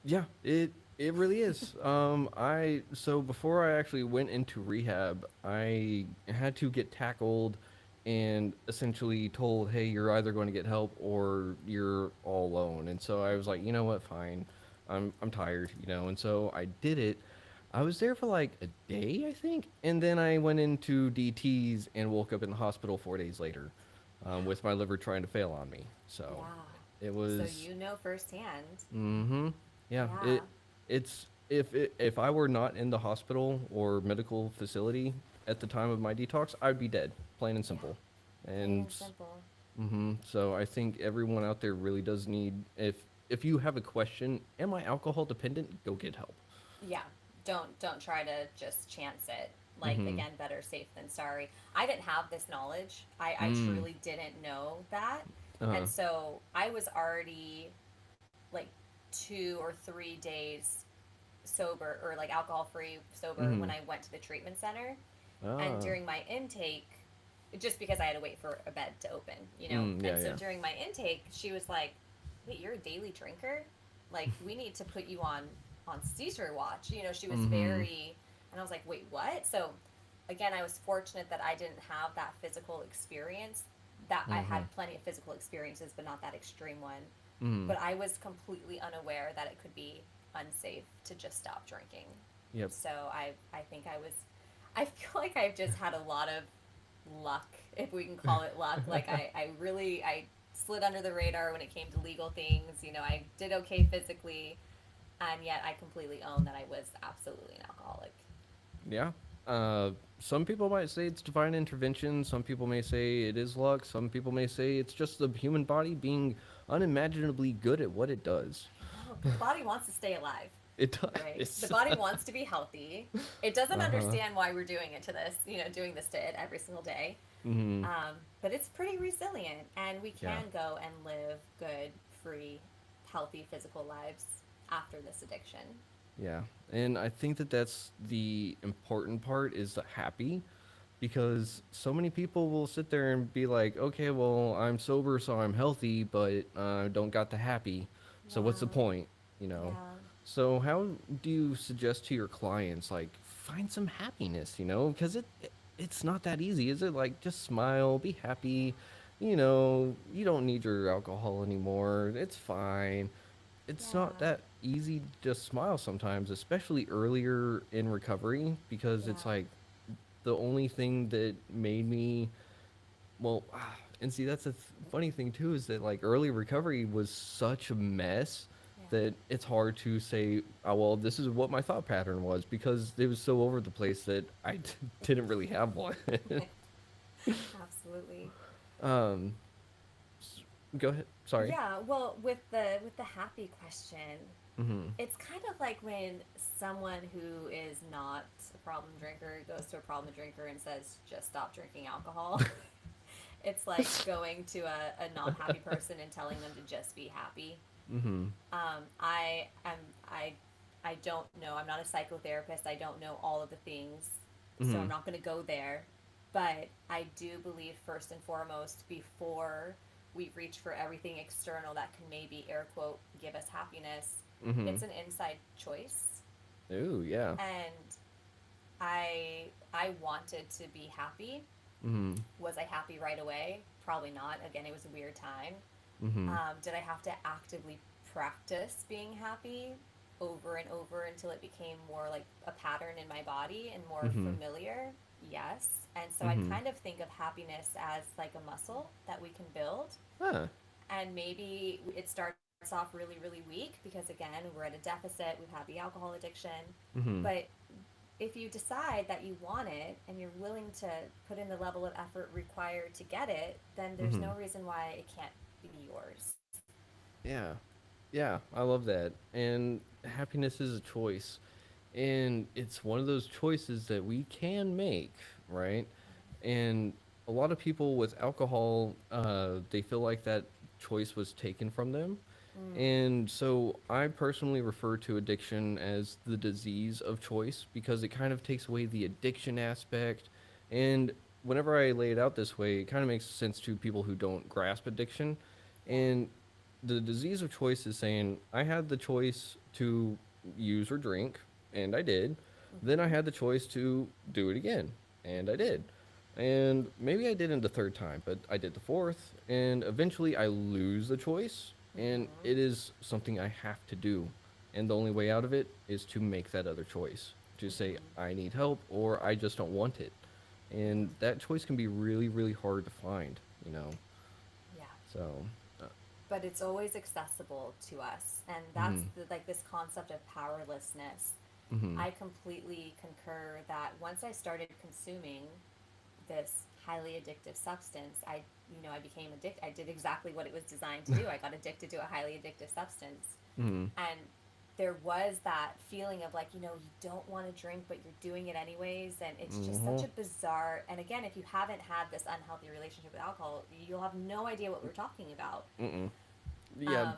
Yeah, it really is. I so before I actually went into rehab, I had to get tackled and essentially told, "Hey, you're either going to get help or you're all alone." And so I was like, "You know what? Fine. I'm tired, you know." And so I did it. I was there for like a day, I think, and then I went into DTs and woke up in the hospital 4 days later, with my liver trying to fail on me. So Yeah. it So was. you know firsthand. Mm-hmm. Yeah. Yeah. It's if I were not in the hospital or medical facility at the time of my detox, I'd be dead, plain and Yeah. simple. Plain And and simple. mm-hmm. So I think everyone out there really does need, if you have a question, am I alcohol dependent? Go get help. Yeah, don't try to just chance it. Like, Mm-hmm. again, better safe than sorry. I didn't have this knowledge. I Mm. truly didn't know that. Uh-huh. And so I was already like 2 or 3 days sober, or like alcohol free sober, Mm-hmm. when I went to the treatment center. And Ah. during my intake, just because I had to wait for a bed to open, you know. Mm. And Yeah. so Yeah. during my intake, she was like, "Wait, you're a daily drinker? Like, we need to put you on seizure watch." You know, she was Mm-hmm. very, and I was like, "Wait, what?" So again, I was fortunate that I didn't have that physical experience. That I Mm-hmm. had plenty of physical experiences, but not that extreme one. Mm. But I was completely unaware that it could be unsafe to just stop drinking. Yep. So I think I feel like I've just had a lot of luck, if we can call it luck. Like, I really, I slid under the radar when it came to legal things. You know, I did okay physically, and yet I completely own that I was absolutely an alcoholic. Yeah. Uh, some people might say it's divine intervention. Some people may say it is luck. Some people may say it's just the human body being unimaginably good at what it does. No, the body wants to stay alive, It right? The does. body wants to be healthy. It doesn't Uh huh. understand why we're doing it to this, you know, doing this to it every single day. Hmm. But it's pretty resilient, and we Yeah. can go and live good, free, healthy physical lives after this addiction. Yeah. And I think that that's the important part, is the happy, because so many people will sit there and be like, okay, well, I'm sober, so I'm healthy, but don't got the happy. So what's the Yeah, point? You know? yeah, So how do you suggest to your clients, like, find some happiness, you know? Because it's not that easy, is it? Like, just smile, be happy. You know, you don't need your alcohol anymore. It's fine. It's not yeah, that easy to just smile sometimes, especially earlier in recovery, because it's yeah, like the only thing that made me, well, and see, that's the funny thing too, is that like early recovery was such a mess yeah. that it's hard to say, oh, well, this is what my thought pattern was, because it was so over the place that didn't really have one. Absolutely. um, Go ahead. Sorry. Yeah, well, with the happy question, Mm-hmm. it's kind of like when someone who is not a problem drinker goes to a problem drinker and says, just stop drinking alcohol. It's like going to a not happy person and telling them to just be happy. Mm-hmm. I am I don't know. I'm not a psychotherapist. I don't know all of the things, so Mm-hmm. I'm not going to go there. But I do believe first and foremost, before we reach for everything external that can maybe air quote give us happiness, Mm-hmm. it's an inside choice. Ooh, yeah. And I wanted to be happy. Mm-hmm. Was I happy right away? Probably not. Again, it was a weird time. Mm-hmm. Did I have to actively practice being happy over and over until it became more like a pattern in my body and more Mm-hmm. familiar? Yes. And so I Mm-hmm. kind of think of happiness as like a muscle that we can build. Ah. And maybe it starts off really, really weak because, again, we're at a deficit, we've had the alcohol addiction. Mm-hmm. But if you decide that you want it and you're willing to put in the level of effort required to get it, then there's Mm-hmm. no reason why it can't be yours. Yeah. Yeah, I love that. And happiness is a choice. And it's one of those choices that we can make, right? And a lot of people with alcohol, they feel like that choice was taken from them. Mm, And so I personally refer to addiction as the disease of choice because it kind of takes away the addiction aspect. And whenever I lay it out this way, it kind of makes sense to people who don't grasp addiction. yeah. And the disease of choice is saying I had the choice to use or drink, and I did. Then I Mm-hmm. had the choice to do it again, and I did. And maybe I didn't the third time, but I did the fourth, and eventually I lose the choice, and Mm-hmm. it is something I have to do. And the only way out of it is to make that other choice, to say Mm-hmm. I need help or I just don't want it. And Mm-hmm. that choice can be really, really hard to find, you know. Yeah. So, uh, But it's always accessible to us. And that's mhm, like this concept of powerlessness. mhm, I completely concur that once I started consuming this highly addictive substance, I became addicted. I did exactly what it was designed to do. I got addicted to a highly addictive substance. mhm, And there was that feeling of like, you don't want to drink, but you're doing it anyways. And it's just such mhm, a bizarre, and again, if you haven't had this unhealthy relationship with alcohol, you'll have no idea what we're talking about. mm-mm. Yeah, Um,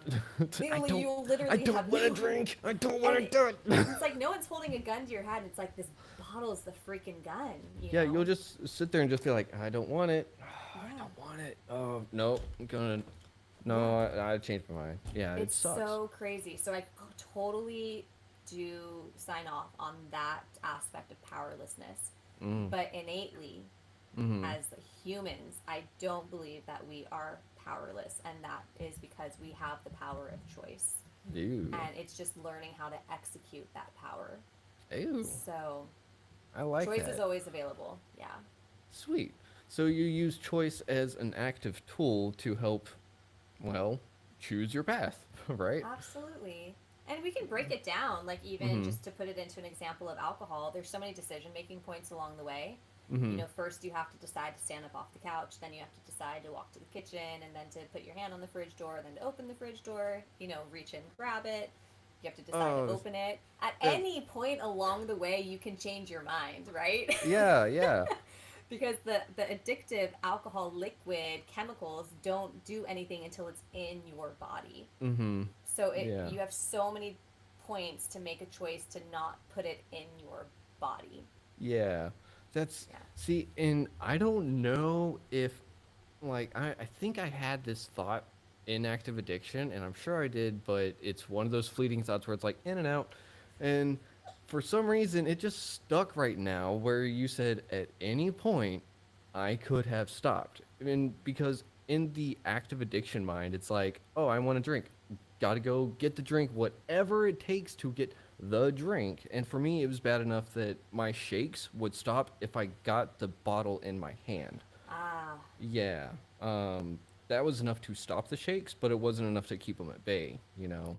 I don't, you'll I literally don't have want to no, drink. I don't want and to do it. it's like no one's holding a gun to your head. It's like this bottle is the freaking gun, you Yeah, know? you'll just sit there and just be like, I don't want it. I Yeah. don't want it. Oh no, I'm gonna. Yeah. No, I changed my mind. Yeah, it It's sucks. so crazy. So I totally do sign off on that aspect of powerlessness. Mm, But innately, mm-hmm. as humans, I don't believe that we are powerless. And that is because we have the power of choice. Ew. And it's just learning how to execute that power. Ew. So I like choice is that. always available. Yeah. Sweet. So you use choice as an active tool to help, well, choose your path, right? Absolutely. And we can break it down, like even Mm-hmm. just to put it into an example of alcohol, there's so many decision making points along the way. Mm-hmm. First you have to decide to stand up off the couch, then you have to decide to walk to the kitchen, and then to put your hand on the fridge door, then to open the fridge door, reach in, grab it. You have to decide to Oh, open it. At that. any point along the way, you can change your mind, right? Yeah, yeah. Because the addictive alcohol liquid chemicals don't do anything until it's in your body. Mm-hmm. So Yeah. you have so many points to make a choice to not put it in your body. Yeah. That's Yeah. see, and I don't know if like I think I had this thought in active addiction, and I'm sure I did, but it's one of those fleeting thoughts where it's like in and out. And for some reason it just stuck right now where you said at any point I could have stopped. I mean, because in the active addiction mind, it's like, oh, I want to drink. Gotta go get the drink, whatever it takes to get the drink. And for me, it was bad enough that my shakes would stop if I got the bottle in my hand. Ah, Yeah. That was enough to stop the shakes, but it wasn't enough to keep them at bay, you know?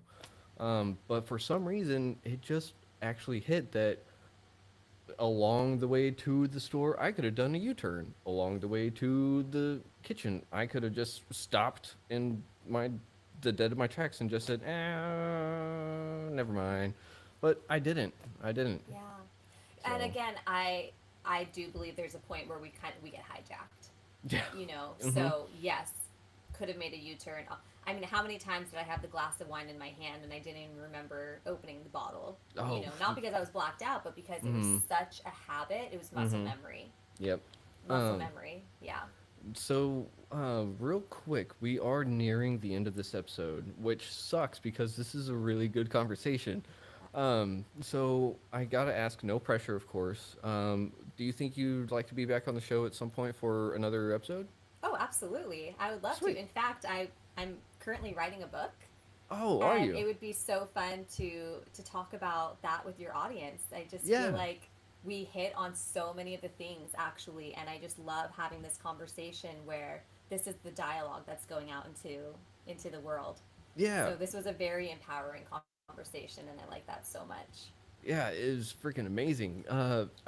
But for some reason, it just actually hit that along the way to the store, I could have done a U turn. Along the way to the kitchen, I could have just stopped in the dead of my tracks and just said, never mind. but I didn't. I didn't. Yeah. And So again, I do believe there's a point where we get hijacked. yeah. You know, Mhm. so yes, could have made a U-turn. I mean, how many times did I have the glass of wine in my hand and I didn't even remember opening the bottle? You Oh. know, not because I was blacked out, but because it was Mhm. such a habit. It was muscle Mhm. memory. Yep. Muscle Um. memory. Yeah. So, real quick, we are nearing the end of this episode, which sucks because this is a really good conversation. So I gotta ask, no pressure, of course. Do you think you'd like to be back on the show at some point for another episode? Oh, absolutely. I would love to. Sweet. In fact, I'm currently writing a book, Oh, are and you? it would be so fun to talk about that with your audience. I just feel Yeah. like we hit on so many of the things actually, and I just love having this conversation where this is the dialogue that's going out into the world. Yeah. So this was a very empowering conversation, and I like that so much. Yeah, it is freaking amazing.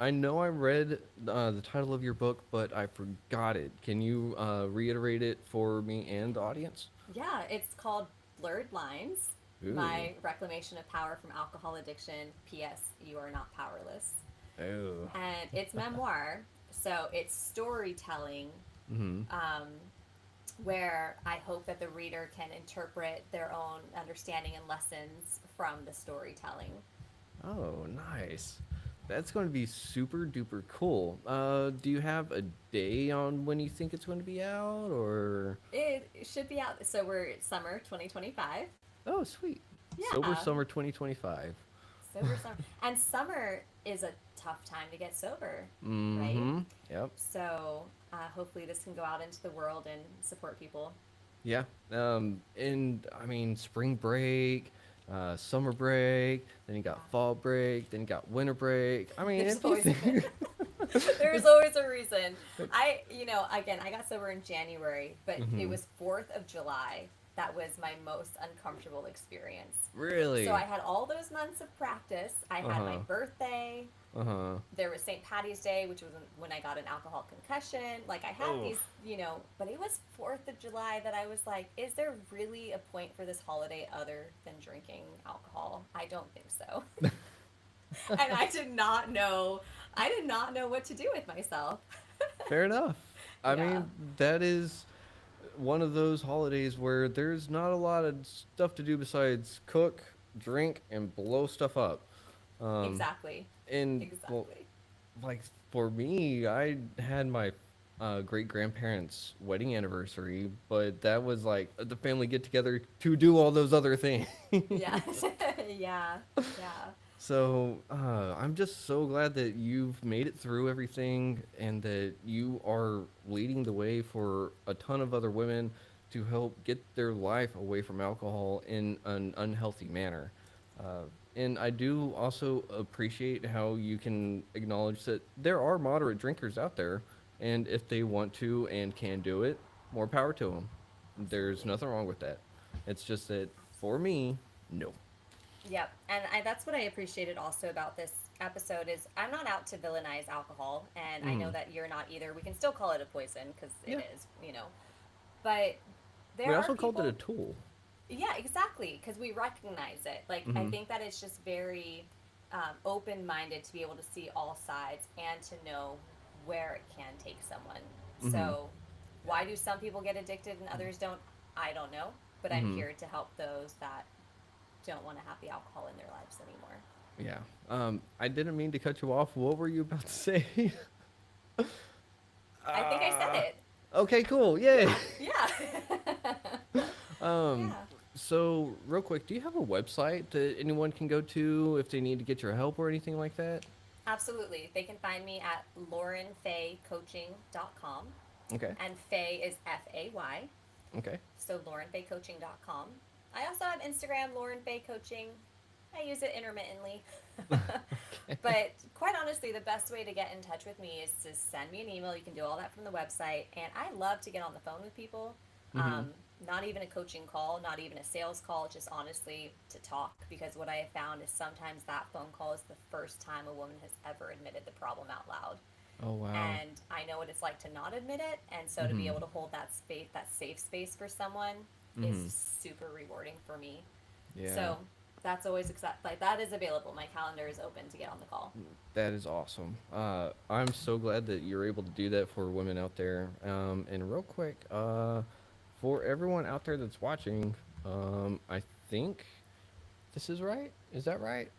I know I read the title of your book, but I forgot it. Can you reiterate it for me and the audience? Yeah, it's called Blurred Lines: Ooh. My Reclamation of Power from Alcohol Addiction. P.S. You are not powerless. Oh. And it's memoir, so it's storytelling, Mm-hmm. um, where I hope that the reader can interpret their own understanding and lessons from the storytelling. Oh, nice. That's going to be super duper cool. Do you have a day on when you think it's going to be out, or? It should be out. So we're at summer 2025. Oh, sweet. Sober Yeah, Summer 2025. sober summer. And summer is a tough time to get sober, right? Mm-hmm. Yep. So hopefully this can go out into the world and support people. Yeah. And I mean, spring break, summer break, then you got Yeah. fall break, then you got winter break. I mean, There's if you always think. there's always a reason. Again, I got sober in January, but it Hmm. was 4th of July that was my most uncomfortable experience. So Really? I had all those months of practice. I Uh had my huh. birthday. Uh huh. There was St. Patty's Day, which was when I got an alcohol concussion. Like I had Oh. these, but it was 4th of July that I was like, is there really a point for this holiday other than drinking alcohol? I don't think so. And I did not know what to do with myself. Fair enough. I Yeah. mean, that is one of those holidays where there's not a lot of stuff to do besides cook, drink, and blow stuff up. Um, Exactly. and well, Exactly. like for me, I had my great grandparents' wedding anniversary, but that was like the family get together to do all those other things. Yeah. Yeah. Yeah. So I'm just so glad that you've made it through everything and that you are leading the way for a ton of other women to help get their life away from alcohol in an unhealthy manner. Uh, and I do also appreciate how you can acknowledge that there are moderate drinkers out there, and if they want to and can do it, more power to them. There's Absolutely. nothing wrong with that. It's just that for me, no. Yep. And that's what I appreciated also about this episode is I'm not out to villainize alcohol, and I know Mm. that you're not either. We can still call it a poison because it Yeah. is. But We there are also called it a people. tool. Yeah, exactly. Because we recognize it. Like, I Mm-hmm. think that it's just very open minded to be able to see all sides and to know where it can take someone. Mm-hmm. So, why do some people get addicted and others don't? I don't know. But I'm Mm-hmm. here to help those that don't want to have the alcohol in their lives anymore. Yeah. I didn't mean to cut you off. What were you about to say? I think I said Ah. it. Okay, cool. Yay. Yeah, yeah. Um, Yeah. so real quick, do you have a website that anyone can go to if they need to get your help or anything like that? Absolutely. They can find me at laurenfaycoaching.com. Okay. And Fay is Fay. Okay. So laurenfaycoaching.com. I also have Instagram, Lauren Fay Coaching. I use it intermittently. But quite honestly, the best way to get in touch with me is to send me an email. You can do all that from the website. And I love to get on the phone with people. Mm-hmm. Um, Not even a coaching call, not even a sales call, just honestly to talk. Because what I have found is sometimes that phone call is the first time a woman has ever admitted the problem out loud. Oh wow. And I know what it's like to not admit it. And so to be Mm-hmm. able to hold that space, that safe space for someone is Mm-hmm. super rewarding for me. Yeah. So that's always like that is available. My calendar is open to get on the call. That is awesome. I'm so glad that you're able to do that for women out there. And real quick, for everyone out there that's watching, I think this is right. Is that right?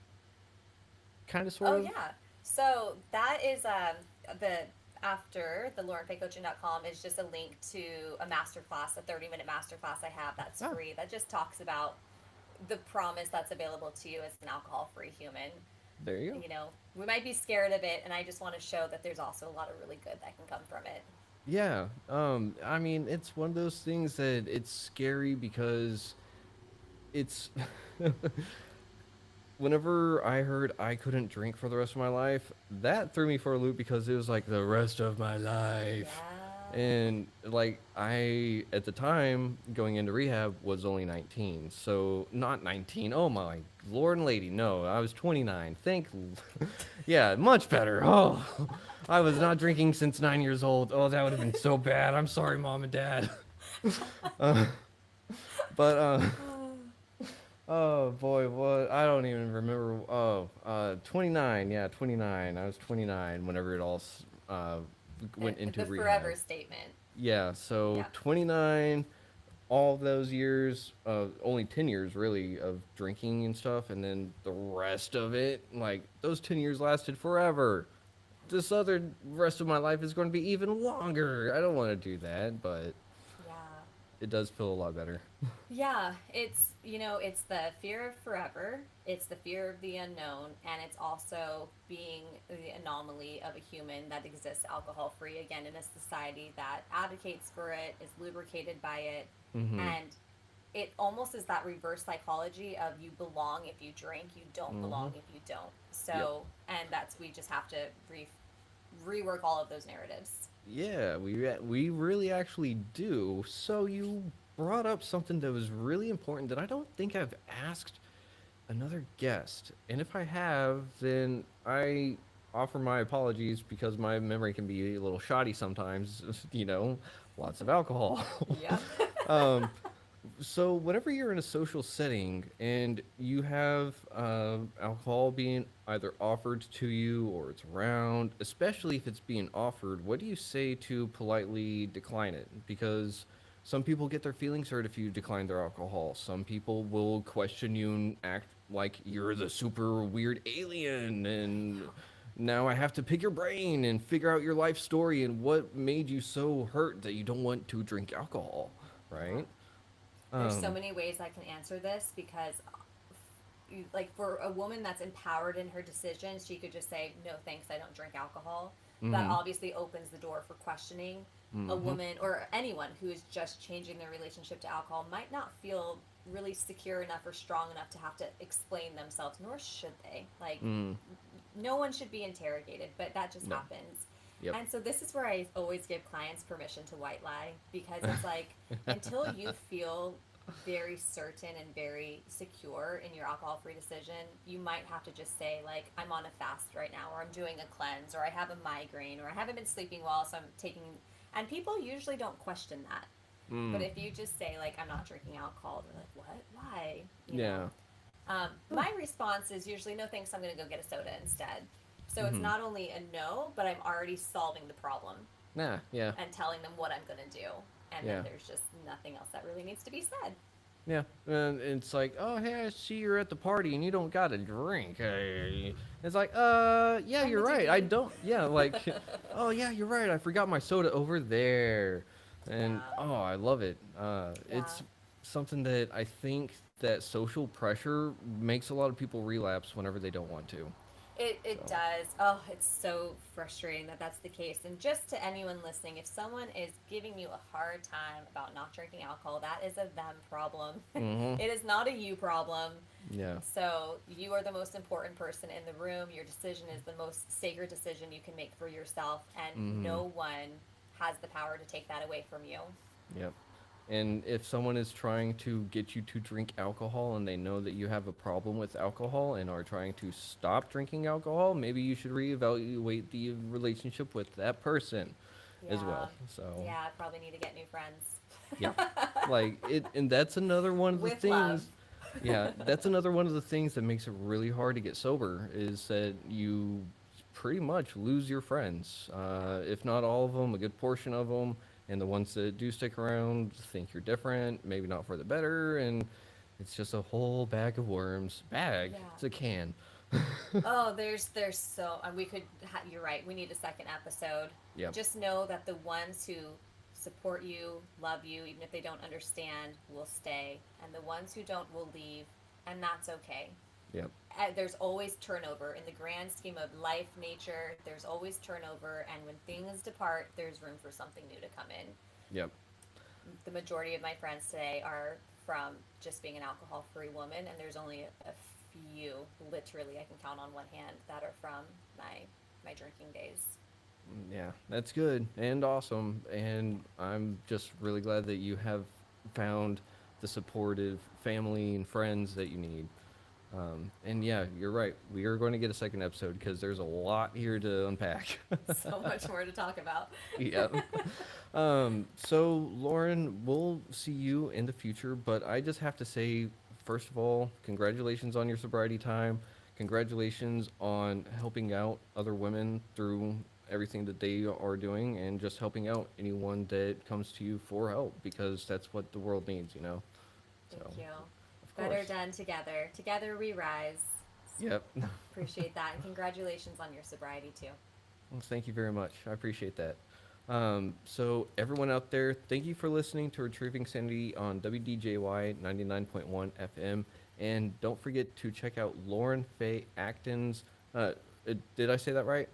Kind of, sort Oh of. yeah. So that is the after the laurenfaycoaching.com is just a link to a masterclass, a 30-minute masterclass I have that's Ah, free that just talks about the promise that's available to you as an alcohol-free human. there you go. You know, we might be scared of it, and I just want to show that there's also a lot of really good that can come from it. Yeah. I mean, it's one of those things that it's scary because it's whenever I heard I couldn't drink for the rest of my life, that threw me for a loop because it was like the rest of my life. Yeah. And like I at the time going into rehab was only 19. So not 19. Oh my lord and lady. No, I was 29. Yeah, much better. Oh. I was not drinking since 9 years old. Oh, that would have been so bad. I'm sorry, mom and dad. uh, but oh boy, what? I don't even remember. Oh, 29. Yeah, 29. I was 29 whenever it all went into The rehab. forever statement. Yeah, so Yeah. 29, all those years, only 10 years really of drinking and stuff, and then the rest of it, like those 10 years lasted forever. This other rest of my life is going to be even longer. I don't want to do that, but Yeah. it does feel a lot better. Yeah, it's, it's the fear of forever, it's the fear of the unknown, and it's also being the anomaly of a human that exists alcohol free again in a society that advocates for it, is lubricated by it, Mm-hmm. and it almost is that reverse psychology of you belong if you drink, you don't Mm-hmm. belong if you don't. Yep. So, and that's, we just have to rework all of those narratives. Yeah, we really actually do. So you brought up something that was really important that I don't think I've asked another guest. And if I have, then I offer my apologies because my memory can be a little shoddy sometimes, lots of alcohol. Yep. um, so whenever you're in a social setting and you have alcohol being either offered to you or it's around, especially if it's being offered, what do you say to politely decline it? Because some people get their feelings hurt if you decline their alcohol. Some people will question you and act like you're the super weird alien, and now I have to pick your brain and figure out your life story and what made you so hurt that you don't want to drink alcohol, Yeah. right? There's so Um, many ways I can answer this because like for a woman that's empowered in her decisions, she could just say no thanks, I don't drink alcohol. That mhm, obviously opens the door for questioning. A mhm, woman or anyone who is just changing their relationship to alcohol might not feel really secure enough or strong enough to have to explain themselves, nor should they. Like, mm, no one should be interrogated, but that just no, happens. yep, And so this is where I always give clients permission to white lie, because it's like until you feel very certain and very secure in your alcohol free decision, you might have to just say, like, I'm on a fast right now, or I'm doing a cleanse, or I have a migraine, or I haven't been sleeping well, so I'm taking. And people usually don't question that. But mm, if you just say, like, I'm not drinking alcohol, they're like, what? Why? yeah, My response is usually, no thanks, I'm going to go get a soda instead. So it's mhm, not only a no, but I'm already solving the problem nah, yeah, and telling them what I'm going to do. And then yeah, there's just nothing else that really needs to be said. yeah, and it's like, oh, hey, I see you're at the party and you don't got a drink. Hey. It's like, yeah, I'm you're the right. I DD. don't, yeah, like, oh, yeah, you're right. I forgot my soda over there, and Yeah. oh, I love it. Yeah. It's something that I think that social pressure makes a lot of people relapse whenever they don't want to. It So, does. Oh, it's so frustrating that that's the case. And just to anyone listening, if someone is giving you a hard time about not drinking alcohol, that is a them problem. mm-hmm, It is not a you problem. yeah, So you are the most important person in the room. Your decision is the most sacred decision you can make for yourself, and mm-hmm. no one has the power to take that away from you. Yep. And if someone is trying to get you to drink alcohol and they know that you have a problem with alcohol and are trying to stop drinking alcohol, maybe you should reevaluate the relationship with that person as Yeah. well. So, Yeah, I probably need to get new friends. yep. Like it, and that's another one of the With love. things. Yeah, that's another one of the things that makes it really hard to get sober is that you pretty much lose your friends. If not all of them, a good portion of them. And the ones that do stick around think you're different, maybe not for the better. And it's just a whole bag of worms. Bag? Yeah. It's a can. Oh, there's so we could. You're right. We need a second episode. Yep, Just know that the ones who support you, love you, even if they don't understand, will stay, and the ones who don't will leave, and that's okay. yep, There's always turnover in the grand scheme of life, nature. There's always turnover, and when things depart, there's room for something new to come in. yep. The majority of my friends today are from just being an alcohol free woman, and there's only a few, literally I can count on one hand, that are from my drinking days. Yeah, that's good and awesome. And I'm just really glad that you have found the supportive family and friends that you need. And yeah, you're right. We are going to get a second episode because there's a lot here to unpack. So much more to talk about. Yeah. So, Lauren, we'll see you in the future, but I just have to say, first of all, congratulations on your sobriety time. Congratulations on helping out other women through everything that they are doing and just helping out anyone that comes to you for help because that's what the world needs, you know? So, Thank you. of Better course. done together. Together we rise. Yep. Appreciate that. And congratulations on your sobriety, too. Well, thank you very much. I appreciate that. So, everyone out there, thank you for listening to Retrieving Sanity on WDJY 99.1 FM. And don't forget to check out Lauren Fay Acton's. Did I say that right?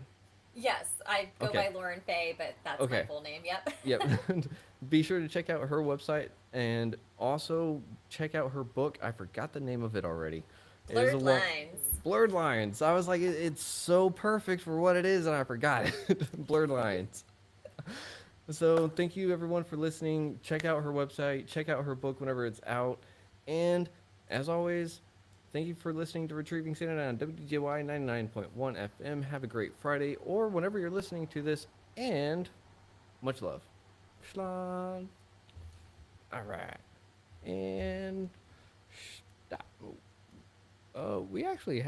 Yes, I go Okay. by Lauren Fay, but that's my Okay. full name. Yep. Yep. Be sure to check out her website and also check out her book. I forgot the name of it already. It is a Blurred long, lines. Blurred Lines. I was like, it's so perfect for what it is, and I forgot it. Blurred Lines. So thank you everyone for listening. Check out her website. Check out her book whenever it's out. And as always, thank you for listening to Retrieving Sanity on WDJY 99.1 FM. Have a great Friday or whenever you're listening to this. And much love. Schlan. All right. And stop. We actually